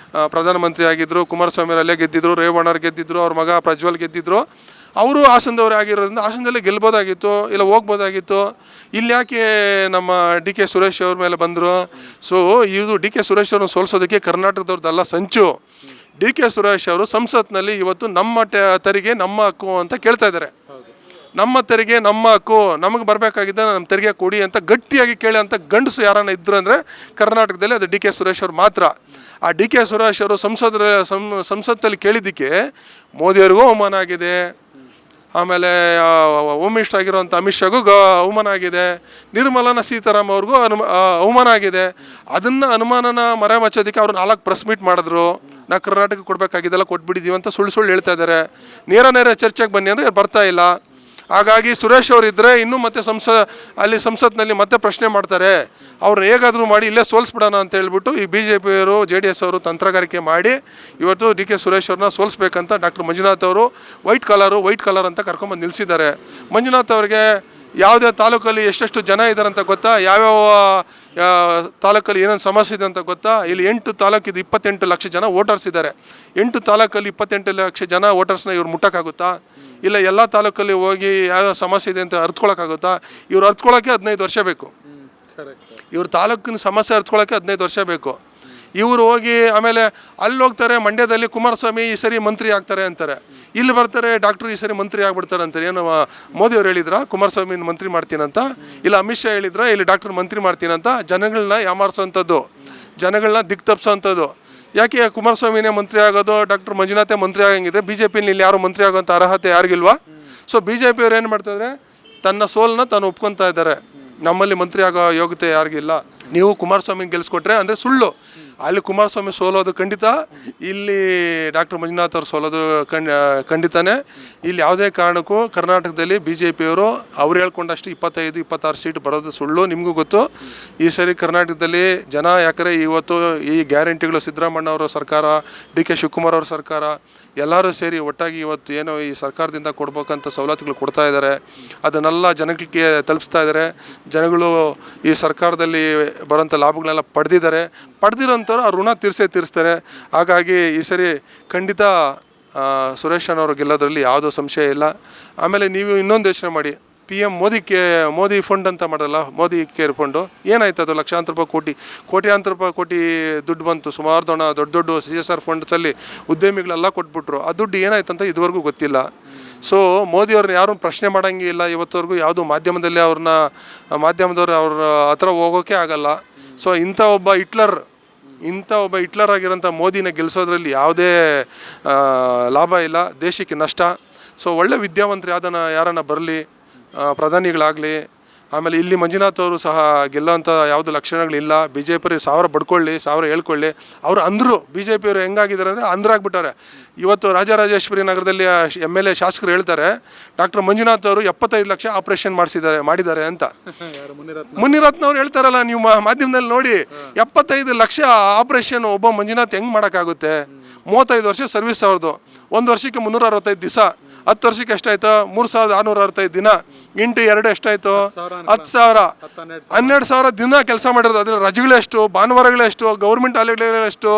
ಪ್ರಧಾನಮಂತ್ರಿ ಆಗಿದ್ದರು. ಕುಮಾರಸ್ವಾಮಿ ಅಲ್ಲೇ ಗೆದ್ದಿದ್ರು, ರೇವಣ್ಣವ್ರು ಗೆದ್ದಿದ್ರು, ಅವ್ರ ಮಗ ಪ್ರಜ್ವಲ್ ಗೆದ್ದಿದ್ರು. ಅವರು ಹಾಸನದವ್ರು ಆಗಿರೋದ್ರಿಂದ ಹಾಸನದಲ್ಲೇ ಗೆಲ್ಬೋದಾಗಿತ್ತು, ಇಲ್ಲ ಹೋಗ್ಬೋದಾಗಿತ್ತು. ಇಲ್ಲಿ ಯಾಕೆ ನಮ್ಮ DK ಸುರೇಶ್ ಅವ್ರ ಮೇಲೆ ಬಂದರು? ಸೊ ಇದು DK ಸುರೇಶ್ ಅವ್ರನ್ನ ಸೋಲಿಸೋದಕ್ಕೆ ಕರ್ನಾಟಕದವ್ರದ್ದೆಲ್ಲ ಸಂಚು. DK ಸುರೇಶ್ ಅವರು ಸಂಸತ್ನಲ್ಲಿ ಇವತ್ತು ನಮ್ಮ ತೆರಿಗೆ ನಮ್ಮ ಹಕ್ಕು ಅಂತ ಕೇಳ್ತಾ ಇದ್ದಾರೆ. ನಮ್ಮ ತೆರಿಗೆ ನಮ್ಮ ಹಕ್ಕು, ನಮಗೆ ಬರಬೇಕಾಗಿದ್ದ ನಮ್ಮ ತೆರಿಗೆ ಕೊಡಿ ಅಂತ ಗಟ್ಟಿಯಾಗಿ ಕೇಳಿ ಅಂತ ಗಂಡಸು ಯಾರನ್ನ ಇದ್ರು ಅಂದರೆ ಕರ್ನಾಟಕದಲ್ಲಿ ಅದು DK ಸುರೇಶ್ ಅವ್ರು ಮಾತ್ರ. ಆ DK ಸುರೇಶ್ ಅವರು ಸಂಸತ್ತಲ್ಲಿ ಕೇಳಿದ್ದಕ್ಕೆ ಮೋದಿಯವ್ರಿಗೂ ಅವಮಾನ ಆಗಿದೆ, ಆಮೇಲೆ ಹೋಮ್ ಮಿನಿಸ್ಟರ್ ಆಗಿರುವಂಥ ಅಮಿತ್ ಶಾಗೂ ಅವಮಾನ ಆಗಿದೆ, ನಿರ್ಮಲಾ ಸೀತಾರಾಮನ್ ಅವ್ರಿಗೂ ಅವಮಾನ ಆಗಿದೆ. ಅದನ್ನು ಅನುಮಾನನ ಮರೆಮಚ್ಚೋದಕ್ಕೆ ಅವರು 4 ಪ್ರೆಸ್ ಮೀಟ್ ಮಾಡಿದ್ರು. ನಾ ಕರ್ನಾಟಕ ಕೊಡಬೇಕಾಗಿದ್ದೆಲ್ಲ ಕೊಟ್ಬಿಟ್ಟಿದ್ದೀವಿ ಅಂತ ಸುಳ್ಳು ಹೇಳ್ತಾ ಇದ್ದಾರೆ. ನೇರ ಚರ್ಚೆಗೆ ಬನ್ನಿ ಅಂದರೆ ಬರ್ತಾ ಇಲ್ಲ. ಹಾಗಾಗಿ ಸುರೇಶ್ ಅವರು ಇದ್ದರೆ ಇನ್ನೂ ಮತ್ತೆ ಸಂಸತ್ನಲ್ಲಿ ಮತ್ತೆ ಪ್ರಶ್ನೆ ಮಾಡ್ತಾರೆ. ಅವ್ರು ಹೇಗಾದರೂ ಮಾಡಿ ಇಲ್ಲೇ ಸೋಲಿಸ್ಬಿಡೋಣ ಅಂತ ಹೇಳ್ಬಿಟ್ಟು ಈ BJP ಅವರು JDS ಅವರು ತಂತ್ರಗಾರಿಕೆ ಮಾಡಿ ಇವತ್ತು DK ಸುರೇಶ್ ಅವ್ರನ್ನ ಸೋಲಿಸ್ಬೇಕಂತ ಡಾಕ್ಟರ್ ಮಂಜುನಾಥ್ ಅವರು ವೈಟ್ ಕಲರ್ ಅಂತ ಕರ್ಕೊಂಬಂದು ನಿಲ್ಲಿಸಿದ್ದಾರೆ. ಮಂಜುನಾಥ್ ಅವ್ರಿಗೆ ಯಾವುದೇ ತಾಲೂಕಲ್ಲಿ ಎಷ್ಟೆಷ್ಟು ಜನ ಇದ್ದಾರೆ ಅಂತ ಗೊತ್ತಾ? ಯಾವ್ಯಾವ ತಾಲೂಕಲ್ಲಿ ಏನೇನು ಸಮಸ್ಯೆ ಇದೆ ಅಂತ ಗೊತ್ತಾ? ಇಲ್ಲಿ 8 ತಾಲೂಕಿದ್ದು 28 ಲಕ್ಷ ಜನ ವೋಟರ್ಸ್ ಇದ್ದಾರೆ. 8 ತಾಲೂಕಲ್ಲಿ 28 ಲಕ್ಷ ಜನ ವೋಟರ್ಸ್ನ ಇವ್ರು ಮುಟ್ಟೋಕ್ಕಾಗುತ್ತಾ? ಇಲ್ಲ ಎಲ್ಲ ತಾಲೂಕಲ್ಲಿ ಹೋಗಿ ಯಾವ ಸಮಸ್ಯೆ ಇದೆ ಅಂತ ಅರ್ತ್ಕೊಳ್ಳೋಕ್ಕಾಗುತ್ತಾ? ಇವ್ರು ಅರ್ತ್ಕೊಳ್ಳೋಕ್ಕೆ 15 ವರ್ಷ ಬೇಕು. ಇವ್ರ ತಾಲೂಕಿನ ಸಮಸ್ಯೆ ಅರ್ತ್ಕೊಳ್ಳೋಕ್ಕೆ 15 ವರ್ಷ ಬೇಕು. ಇವರು ಹೋಗಿ ಆಮೇಲೆ ಅಲ್ಲಿ ಹೋಗ್ತಾರೆ, ಮಂಡ್ಯದಲ್ಲಿ ಕುಮಾರಸ್ವಾಮಿ ಈ ಸರಿ ಮಂತ್ರಿ ಆಗ್ತಾರೆ ಅಂತಾರೆ. ಇಲ್ಲಿ ಬರ್ತಾರೆ ಡಾಕ್ಟ್ರು ಈ ಸರಿ ಮಂತ್ರಿ ಆಗ್ಬಿಡ್ತಾರೆ ಅಂತಾರೆ. ಏನು ಮೋದಿಯವ್ರು ಹೇಳಿದ್ರಾ ಕುಮಾರಸ್ವಾಮಿನ ಮಂತ್ರಿ ಮಾಡ್ತೀನಂತ? ಇಲ್ಲ ಅಮಿತ್ ಶಾ ಹೇಳಿದ್ರಾ ಇಲ್ಲಿ ಡಾಕ್ಟ್ರ್ ಮಂತ್ರಿ ಮಾಡ್ತೀನಂತ? ಜನಗಳನ್ನ ಯಾಮಾರಿಸೋಂಥದ್ದು, ಜನಗಳನ್ನ ದಿಕ್ ತಪ್ಪಿಸೋಂಥದ್ದು. ಯಾಕೆ ಕುಮಾರಸ್ವಾಮಿನೇ ಮಂತ್ರಿ ಆಗೋದು, ಡಾಕ್ಟರ್ ಮಂಜುನಾಥೇ ಮಂತ್ರಿ ಆಗಂಗಿದ್ರೆ BJPಯಲ್ಲಿ ಇಲ್ಲಿ ಯಾರು ಮಂತ್ರಿ ಆಗೋಂಥ ಅರ್ಹತೆ ಯಾರಿಗಿಲ್ವಾ? ಸೊ BJP ಅವ್ರು ಏನು ಮಾಡ್ತಾಯಿದ್ರೆ ತನ್ನ ಸೋಲನ್ನ ತಾನು ಒಪ್ಕೊತಾ ಇದ್ದಾರೆ. ನಮ್ಮಲ್ಲಿ ಮಂತ್ರಿ ಆಗೋ ಯೋಗ್ಯತೆ ಯಾರಿಗಿಲ್ಲ, ನೀವು ಕುಮಾರಸ್ವಾಮಿ ಗೆಲ್ಸ್ಕೊಟ್ರೆ ಅಂದರೆ ಸುಳ್ಳು. ಅಲ್ಲಿ ಕುಮಾರಸ್ವಾಮಿ ಸೋಲೋದು ಖಂಡಿತ, ಇಲ್ಲಿ ಡಾಕ್ಟರ್ ಮಂಜುನಾಥ್ ಅವ್ರು ಸೋಲೋದು ಖಂಡಿತನೇ. ಇಲ್ಲಿ ಯಾವುದೇ ಕಾರಣಕ್ಕೂ ಕರ್ನಾಟಕದಲ್ಲಿ BJPಯವರು ಅವ್ರು ಹೇಳ್ಕೊಂಡಷ್ಟು 25-26 ಸೀಟ್ ಬರೋದು ಸುಳ್ಳು. ನಿಮಗೂ ಗೊತ್ತು ಈ ಸರಿ ಕರ್ನಾಟಕದಲ್ಲಿ ಜನ ಯಾಕಂದರೆ ಇವತ್ತು ಈ ಗ್ಯಾರಂಟಿಗಳು ಸಿದ್ದರಾಮಯ್ಯ ಸರ್ಕಾರ, DK ಶಿವಕುಮಾರ್ ಅವ್ರ ಸರ್ಕಾರ ಎಲ್ಲರೂ ಸೇರಿ ಒಟ್ಟಾಗಿ ಇವತ್ತು ಏನೋ ಈ ಸರ್ಕಾರದಿಂದ ಕೊಡ್ಬೇಕಂತ ಸವಲತ್ತುಗಳು ಕೊಡ್ತಾ ಇದ್ದಾರೆ. ಅದನ್ನೆಲ್ಲ ಜನಗಳಿಗೆ ತಲುಪಿಸ್ತಾ ಇದ್ದಾರೆ. ಜನಗಳು ಈ ಸರ್ಕಾರದಲ್ಲಿ ಬರೋಂಥ ಲಾಭಗಳೆಲ್ಲ ಪಡೆದಿರೋಂಥವ್ರು ಆ ಋಣ ತೀರಿಸ್ತಾರೆ. ಹಾಗಾಗಿ ಈ ಸರಿ ಖಂಡಿತ ಸುರೇಶ್ ಅಣ್ಣವರು ಗೆಲ್ಲೋದ್ರಲ್ಲಿ ಯಾವುದೋ ಸಂಶಯ ಇಲ್ಲ. ಆಮೇಲೆ ನೀವು ಇನ್ನೊಂದು ಯೋಚನೆ ಮಾಡಿ, PM ಮೋದಿ ಫಂಡ್ ಅಂತ ಮಾಡಲ್ಲ, ಮೋದಿ ಕೇರ್ ಫಂಡು ಏನಾಯ್ತು? ಅದು ಲಕ್ಷಾಂತರ ರೂಪಾಯಿ ಕೋಟ್ಯಾಂತರ ರೂಪಾಯಿ ದುಡ್ಡು ಬಂತು. ಸುಮಾರು ದೊಡ್ಡ CSR ಫಂಡ್ಸಲ್ಲಿ ಉದ್ಯಮಿಗಳೆಲ್ಲ ಕೊಟ್ಬಿಟ್ರು. ಆ ದುಡ್ಡು ಏನಾಯ್ತು ಅಂತ ಇದುವರೆಗೂ ಗೊತ್ತಿಲ್ಲ. ಸೊ ಮೋದಿಯವ್ರನ್ನ ಯಾರೂ ಪ್ರಶ್ನೆ ಮಾಡೋಂಗಿಲ್ಲ ಇವತ್ತವರೆಗೂ. ಯಾವುದು ಮಾಧ್ಯಮದವ್ರು ಅವ್ರ ಹತ್ರ ಹೋಗೋಕ್ಕೆ ಆಗಲ್ಲ. ಸೊ ಇಂಥ ಒಬ್ಬ ಹಿಟ್ಲರ್ ಆಗಿರೋಂಥ ಮೋದಿನ ಗೆಲ್ಲಿಸೋದ್ರಲ್ಲಿ ಯಾವುದೇ ಲಾಭ ಇಲ್ಲ, ದೇಶಕ್ಕೆ ನಷ್ಟ. ಸೊ ಒಳ್ಳೆ ವಿದ್ಯಾವಂತರು ಯಾರನ್ನ ಬರಲಿ, ಪ್ರಧಾನಿಗಳಾಗಲಿ. ಆಮೇಲೆ ಇಲ್ಲಿ ಮಂಜುನಾಥ್ ಅವರು ಸಹ ಗೆಲ್ಲೋಂಥ ಯಾವುದೇ ಲಕ್ಷಣಗಳಿಲ್ಲ. BJP 1000 ಬಡ್ಕೊಳ್ಳಿ, 1000 ಹೇಳ್ಕೊಳ್ಳಿ. ಅವರು ಅಂದರು BJPಯವರು ಹೆಂಗಾಗಿದ್ದಾರೆ ಅಂದರೆ ಅಂದ್ರಾಗ್ಬಿಟ್ಟಾರೆ. ಇವತ್ತು ರಾಜರಾಜೇಶ್ವರಿ ನಗರದಲ್ಲಿ MLA ಶಾಸಕರು ಹೇಳ್ತಾರೆ ಡಾಕ್ಟರ್ ಮಂಜುನಾಥ್ ಅವರು 75 ಲಕ್ಷ ಆಪರೇಷನ್ ಮಾಡಿದ್ದಾರೆ ಅಂತ. ಮುನಿರತ್ನವ್ರು ಹೇಳ್ತಾರಲ್ಲ, ನೀವು ಮಾಧ್ಯಮದಲ್ಲಿ ನೋಡಿ, 75 ಲಕ್ಷ ಆಪರೇಷನ್ ಒಬ್ಬ ಮಂಜುನಾಥ್ ಹೆಂಗೆ ಮಾಡೋಕ್ಕಾಗುತ್ತೆ? 35 ವರ್ಷ ಸರ್ವಿಸ್ ಅವ್ರದ್ದು. 1 ವರ್ಷಕ್ಕೆ 365 ದಿವಸ, 10 ವರ್ಷಕ್ಕೆ ಎಷ್ಟಾಯ್ತು? 3665 ದಿನ ಇಂಟು 2 ಎಷ್ಟಾಯ್ತು? 10,000. 12,000 ದಿನ ಕೆಲಸ ಮಾಡಿರೋದು. ಅದ್ರ ರಜೆಗಳೆಷ್ಟು, ಭಾನುವಾರಗಳೆಷ್ಟು, ಗೌರ್ಮೆಂಟ್ ಹಾಲಿಡೇಗಳೆಷ್ಟು,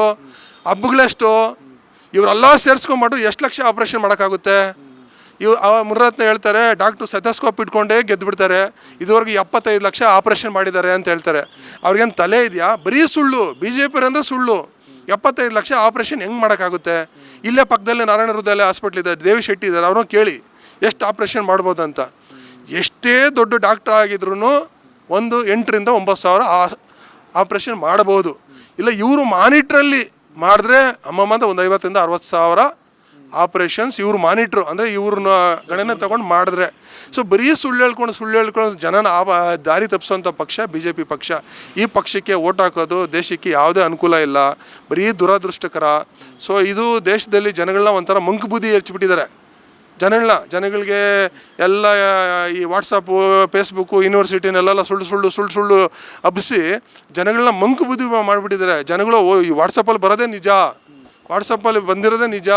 ಹಬ್ಬಗಳೆಷ್ಟು, ಇವರೆಲ್ಲ ಸೇರಿಸ್ಕೊಂಡ್ಬಿಟ್ಟು ಎಷ್ಟು ಲಕ್ಷ ಆಪ್ರೇಷನ್ ಮಾಡೋಕ್ಕಾಗುತ್ತೆ? ಮುನಿರತ್ನ ಹೇಳ್ತಾರೆ ಡಾಕ್ಟ್ರು ಸೆಥೋಸ್ಕೋಪ್ ಇಟ್ಕೊಂಡೇ ಗೆದ್ದುಬಿಡ್ತಾರೆ. ಇದುವರೆಗೂ 75 ಲಕ್ಷ ಆಪ್ರೇಷನ್ ಮಾಡಿದ್ದಾರೆ ಅಂತ ಹೇಳ್ತಾರೆ. ಅವ್ರಿಗೇನು ತಲೆ ಇದೆಯಾ? ಬರೀ ಸುಳ್ಳು. BJP ಅಂದರೆ ಸುಳ್ಳು. 75 ಲಕ್ಷ ಆಪ್ರೇಷನ್ ಹೆಂಗೆ ಮಾಡೋಕ್ಕಾಗುತ್ತೆ? ಇಲ್ಲೇ ಪಕ್ಕದಲ್ಲೇ ನಾರಾಯಣ ಹೃದಯ ಹಾಸ್ಪಿಟ್ಲ್ ಇದೆ, ದೇವಿ ಶೆಟ್ಟಿ ಇದ್ದಾರೆ, ಅವ್ರನ್ನ ಕೇಳಿ ಎಷ್ಟು ಆಪ್ರೇಷನ್ ಮಾಡ್ಬೋದು ಅಂತ. ಎಷ್ಟೇ ದೊಡ್ಡ ಡಾಕ್ಟ್ರ್ ಆಗಿದ್ರು ಒಂದು 8,000 to 9,000 ಆಪ್ರೇಷನ್ ಮಾಡ್ಬೋದು. ಇಲ್ಲ ಇವರು ಮಾನಿಟ್ರಲ್ಲಿ ಮಾಡಿದ್ರೆ ಅಮ್ಮಮ್ಮಂತ ಒಂದು 50,000 to 60,000 ಆಪ್ರೇಷನ್ಸ್ ಇವ್ರು ಮಾನಿಟ್ರು ಅಂದರೆ ಇವ್ರನ್ನ ಗಣನೆ ತೊಗೊಂಡು ಮಾಡಿದ್ರೆ. ಸೊ ಬರೀ ಸುಳ್ಳು ಹೇಳ್ಕೊಂಡು ಜನನ ದಾರಿ ತಪ್ಪಿಸೋಂಥ ಪಕ್ಷ BJP ಪಕ್ಷ. ಈ ಪಕ್ಷಕ್ಕೆ ಓಟ್ ಹಾಕೋದು ದೇಶಕ್ಕೆ ಯಾವುದೇ ಅನುಕೂಲ ಇಲ್ಲ, ಬರೀ ದುರದೃಷ್ಟಕರ. ಸೊ ಇದು ದೇಶದಲ್ಲಿ ಜನಗಳನ್ನ ಒಂಥರ ಮಂಕು ಬುದ್ಧಿ ಹೆಚ್ಚಿಬಿಟ್ಟಿದ್ದಾರೆ. ಜನಗಳಿಗೆ ಎಲ್ಲ ಈ ವಾಟ್ಸಪ್ಪು, ಫೇಸ್ಬುಕ್ಕು, ಯೂನಿವರ್ಸಿಟಿನೆಲ್ಲ ಸುಳ್ಳು ಹಬ್ಬಿಸಿ ಜನಗಳನ್ನ ಮಂಕು ಬುದ್ಧಿ ಮಾಡಿಬಿಟ್ಟಿದ್ದಾರೆ. ಜನಗಳು ಈ ವಾಟ್ಸಪ್ಪಲ್ಲಿ ಬರೋದೇ ನಿಜ, ವಾಟ್ಸಪ್ಪಲ್ಲಿ ಬಂದಿರೋದೇ ನಿಜ,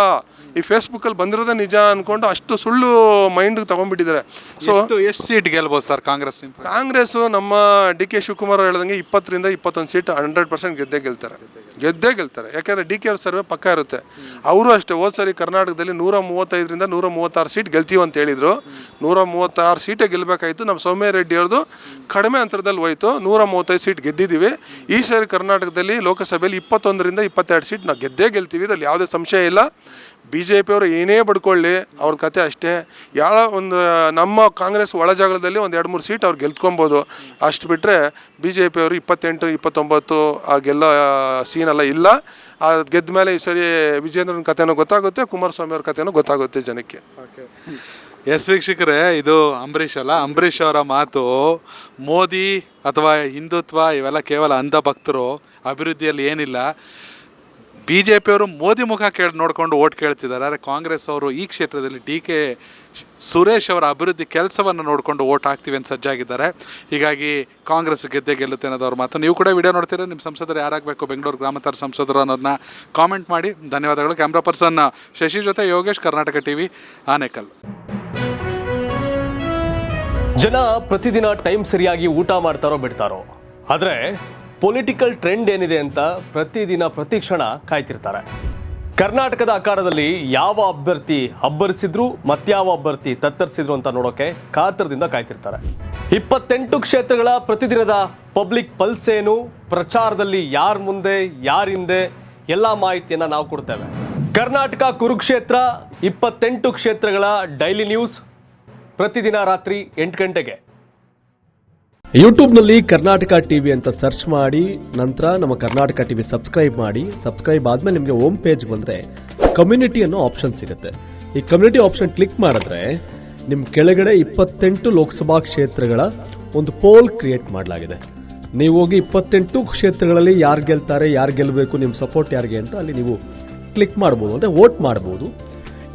ಈ ಫೇಸ್ಬುಕ್ಕಲ್ಲಿ ಬಂದಿರೋದೇ ನಿಜ ಅಂದ್ಕೊಂಡು ಅಷ್ಟು ಸುಳ್ಳು ಮೈಂಡ್ಗೆ ತೊಗೊಂಡ್ಬಿಟ್ಟಿದ್ದಾರೆ. ಸೊ ಎಷ್ಟು ಸೀಟ್ ಗೆಲ್ಬೋದು ಸರ್ ಕಾಂಗ್ರೆಸ್? ಕಾಂಗ್ರೆಸ್ಸು ನಮ್ಮ DK ಶಿವಕುಮಾರ್ ಹೇಳ್ದಂಗೆ 20ರಿಂದ 21 ಸೀಟ್ 100% ಗೆದ್ದೇ ಗೆಲ್ತಾರೆ. ಯಾಕೆಂದರೆ DK ಅವ್ರ ಸರ್ವೆ ಪಕ್ಕ ಇರುತ್ತೆ. ಅವರು ಅಷ್ಟೇ ಹೋದ ಸರಿ ಕರ್ನಾಟಕದಲ್ಲಿ 135ರಿಂದ 136 ಸೀಟ್ ಗೆಲ್ತೀವಿ ಅಂತ ಹೇಳಿದರು. 136 ಸೀಟೇ ಗೆಲ್ಲಬೇಕಾಯಿತು. ನಮ್ಮ ಸೌಮ್ಯ ರೆಡ್ಡಿ ಅವ್ರದ್ದು ಕಡಿಮೆ ಅಂತರದಲ್ಲಿ ಹೋಯ್ತು, 135 ಸೀಟ್ ಗೆದ್ದಿದ್ದೀವಿ. ಈ ಸಾರಿ ಕರ್ನಾಟಕದಲ್ಲಿ ಲೋಕಸಭೆಯಲ್ಲಿ 21ರಿಂದ 22 ಸೀಟ್ ನಾವು ಗೆಲ್ತೀವಿ, ಇದ್ರಲ್ಲಿ ಯಾವುದೇ ಸಂಶಯ ಇಲ್ಲ. BJP ಅವರು ಏನೇ ಬಡ್ಕೊಳ್ಳಿ ಅವ್ರ ಕತೆ ಅಷ್ಟೇ. ಯಾವ ಒಂದು ನಮ್ಮ ಕಾಂಗ್ರೆಸ್ ಒಳ ಜಾಗದಲ್ಲಿ ಒಂದು 2-3 ಸೀಟ್ ಅವ್ರು ಗೆಲ್ತ್ಕೊಬೋದು. ಅಷ್ಟು ಬಿಟ್ಟರೆ BJP ಅವರು 28, 29 ಆ ಗೆಲ್ಲೋ ಸೀನೆಲ್ಲ ಇಲ್ಲ. ಗೆದ್ದ ಮೇಲೆ ಈ ಸರಿ ವಿಜೇಂದ್ರನ ಕಥೆನೂ ಗೊತ್ತಾಗುತ್ತೆ, ಕುಮಾರಸ್ವಾಮಿ ಅವ್ರ ಕಥೆನೂ ಗೊತ್ತಾಗುತ್ತೆ ಜನಕ್ಕೆ. ವೀಕ್ಷಕರೇ, ಇದು ಅಂಬರೀಷ್ ಅಲ್ಲ, ಅಂಬರೀಷ್ ಅವರ ಮಾತು ಮೋದಿ ಅಥವಾ ಹಿಂದುತ್ವ ಇವೆಲ್ಲ ಕೇವಲ ಅಂಧ ಭಕ್ತರು, ಅಭಿವೃದ್ಧಿಯಲ್ಲಿ ಏನಿಲ್ಲ. BJP ಅವರು ಮೋದಿ ಮುಖ ನೋಡಿಕೊಂಡು ಓಟ್ ಕೇಳ್ತಿದ್ದಾರೆ. ಆದರೆ ಕಾಂಗ್ರೆಸ್ ಅವರು ಈ ಕ್ಷೇತ್ರದಲ್ಲಿ DK ಸುರೇಶ್ ಅವರ ಅಭಿವೃದ್ಧಿ ಕೆಲಸವನ್ನು ನೋಡಿಕೊಂಡು ಓಟ್ ಹಾಕ್ತೀವಿ ಅಂತ ಸಜ್ಜಾಗಿದ್ದಾರೆ. ಹೀಗಾಗಿ ಕಾಂಗ್ರೆಸ್ ಗೆಲ್ಲುತ್ತೆ ಅನ್ನೋದು ಅವ್ರ ಮಾತು. ನೀವು ಕೂಡ ವಿಡಿಯೋ ನೋಡ್ತೀರಾ, ನಿಮ್ಮ ಸಂಸದರು ಯಾರಾಗಬೇಕು ಬೆಂಗಳೂರು ಗ್ರಾಮಾಂತರ ಸಂಸದರು ಅನ್ನೋದನ್ನ ಕಾಮೆಂಟ್ ಮಾಡಿ. ಧನ್ಯವಾದಗಳು. ಕ್ಯಾಮ್ರಾ ಪರ್ಸನ್ ಶಶಿ ಜೊತೆ ಯೋಗೇಶ್, ಕರ್ನಾಟಕ TV, ಆನೇಕಲ್. ಜನ ಪ್ರತಿದಿನ ಟೈಮ್ ಸರಿಯಾಗಿ ಊಟ ಮಾಡ್ತಾರೋ ಬಿಡ್ತಾರೋ, ಆದರೆ ಪೊಲಿಟಿಕಲ್ ಟ್ರೆಂಡ್ ಏನಿದೆ ಅಂತ ಪ್ರತಿದಿನ ಪ್ರತಿ ಕ್ಷಣ ಕಾಯ್ತಿರ್ತಾರೆ. ಕರ್ನಾಟಕದ ಅಖಾಡದಲ್ಲಿ ಯಾವ ಅಭ್ಯರ್ಥಿ ಅಬ್ಬರಿಸಿದ್ರು ಮತ್ಯಾವ ಅಭ್ಯರ್ಥಿ ತತ್ತರಿಸಿದ್ರು ಅಂತ ನೋಡೋಕೆ ಕಾತರದಿಂದ ಕಾಯ್ತಿರ್ತಾರೆ. 28 ಕ್ಷೇತ್ರಗಳ ಪ್ರತಿದಿನದ ಪಬ್ಲಿಕ್ ಪಲ್ಸ್ ಏನು, ಪ್ರಚಾರದಲ್ಲಿ ಯಾರ ಮುಂದೆ ಯಾರ ಹಿಂದೆ ಎಲ್ಲ ಮಾಹಿತಿಯನ್ನು ನಾವು ಕೊಡ್ತೇವೆ. ಕರ್ನಾಟಕ ಕುರುಕ್ಷೇತ್ರ 28 ಕ್ಷೇತ್ರಗಳ ಡೈಲಿ ನ್ಯೂಸ್ ಪ್ರತಿದಿನ ರಾತ್ರಿ 8 ಗಂಟೆಗೆ ಯೂಟ್ಯೂಬ್ನಲ್ಲಿ ಕರ್ನಾಟಕ TV ಅಂತ ಸರ್ಚ್ ಮಾಡಿ, ನಂತರ ನಮ್ಮ ಕರ್ನಾಟಕ TV ಸಬ್ಸ್ಕ್ರೈಬ್ ಮಾಡಿ. ಸಬ್ಸ್ಕ್ರೈಬ್ ಆದಮೇಲೆ ನಿಮಗೆ ಹೋಮ್ ಪೇಜ್ ಬಂದರೆ ಕಮ್ಯುನಿಟಿ ಅನ್ನೋ ಆಪ್ಷನ್ ಸಿಗುತ್ತೆ. ಈ ಕಮ್ಯುನಿಟಿ ಆಪ್ಷನ್ ಕ್ಲಿಕ್ ಮಾಡಿದ್ರೆ ನಿಮ್ಮ ಕೆಳಗಡೆ 28 ಲೋಕಸಭಾ ಕ್ಷೇತ್ರಗಳ ಒಂದು ಪೋಲ್ ಕ್ರಿಯೇಟ್ ಮಾಡಲಾಗಿದೆ. ನೀವು ಹೋಗಿ 28 ಕ್ಷೇತ್ರಗಳಲ್ಲಿ ಯಾರು ಗೆಲ್ತಾರೆ, ಯಾರು ಗೆಲ್ಲಬೇಕು, ನಿಮ್ಮ ಸಪೋರ್ಟ್ ಯಾರಿಗೆ ಅಂತ ಅಲ್ಲಿ ನೀವು ಕ್ಲಿಕ್ ಮಾಡ್ಬೋದು, ಅಂದರೆ ವೋಟ್ ಮಾಡ್ಬೋದು.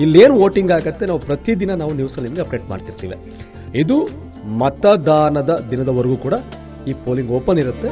ಇಲ್ಲೇನು ವೋಟಿಂಗ್ ಆಗುತ್ತೆ ನಾವು ಪ್ರತಿದಿನ ನಾವು ನ್ಯೂಸಲ್ಲಿ ನಿಮಗೆ ಅಪ್ಡೇಟ್ ಮಾಡ್ತಿರ್ತೀವಿ. ಇದು ಮತದಾನದ ದಿನದವರೆಗೂ ಕೂಡ ಈ ಪೋಲಿಂಗ್ ಓಪನ್ ಇರುತ್ತೆ.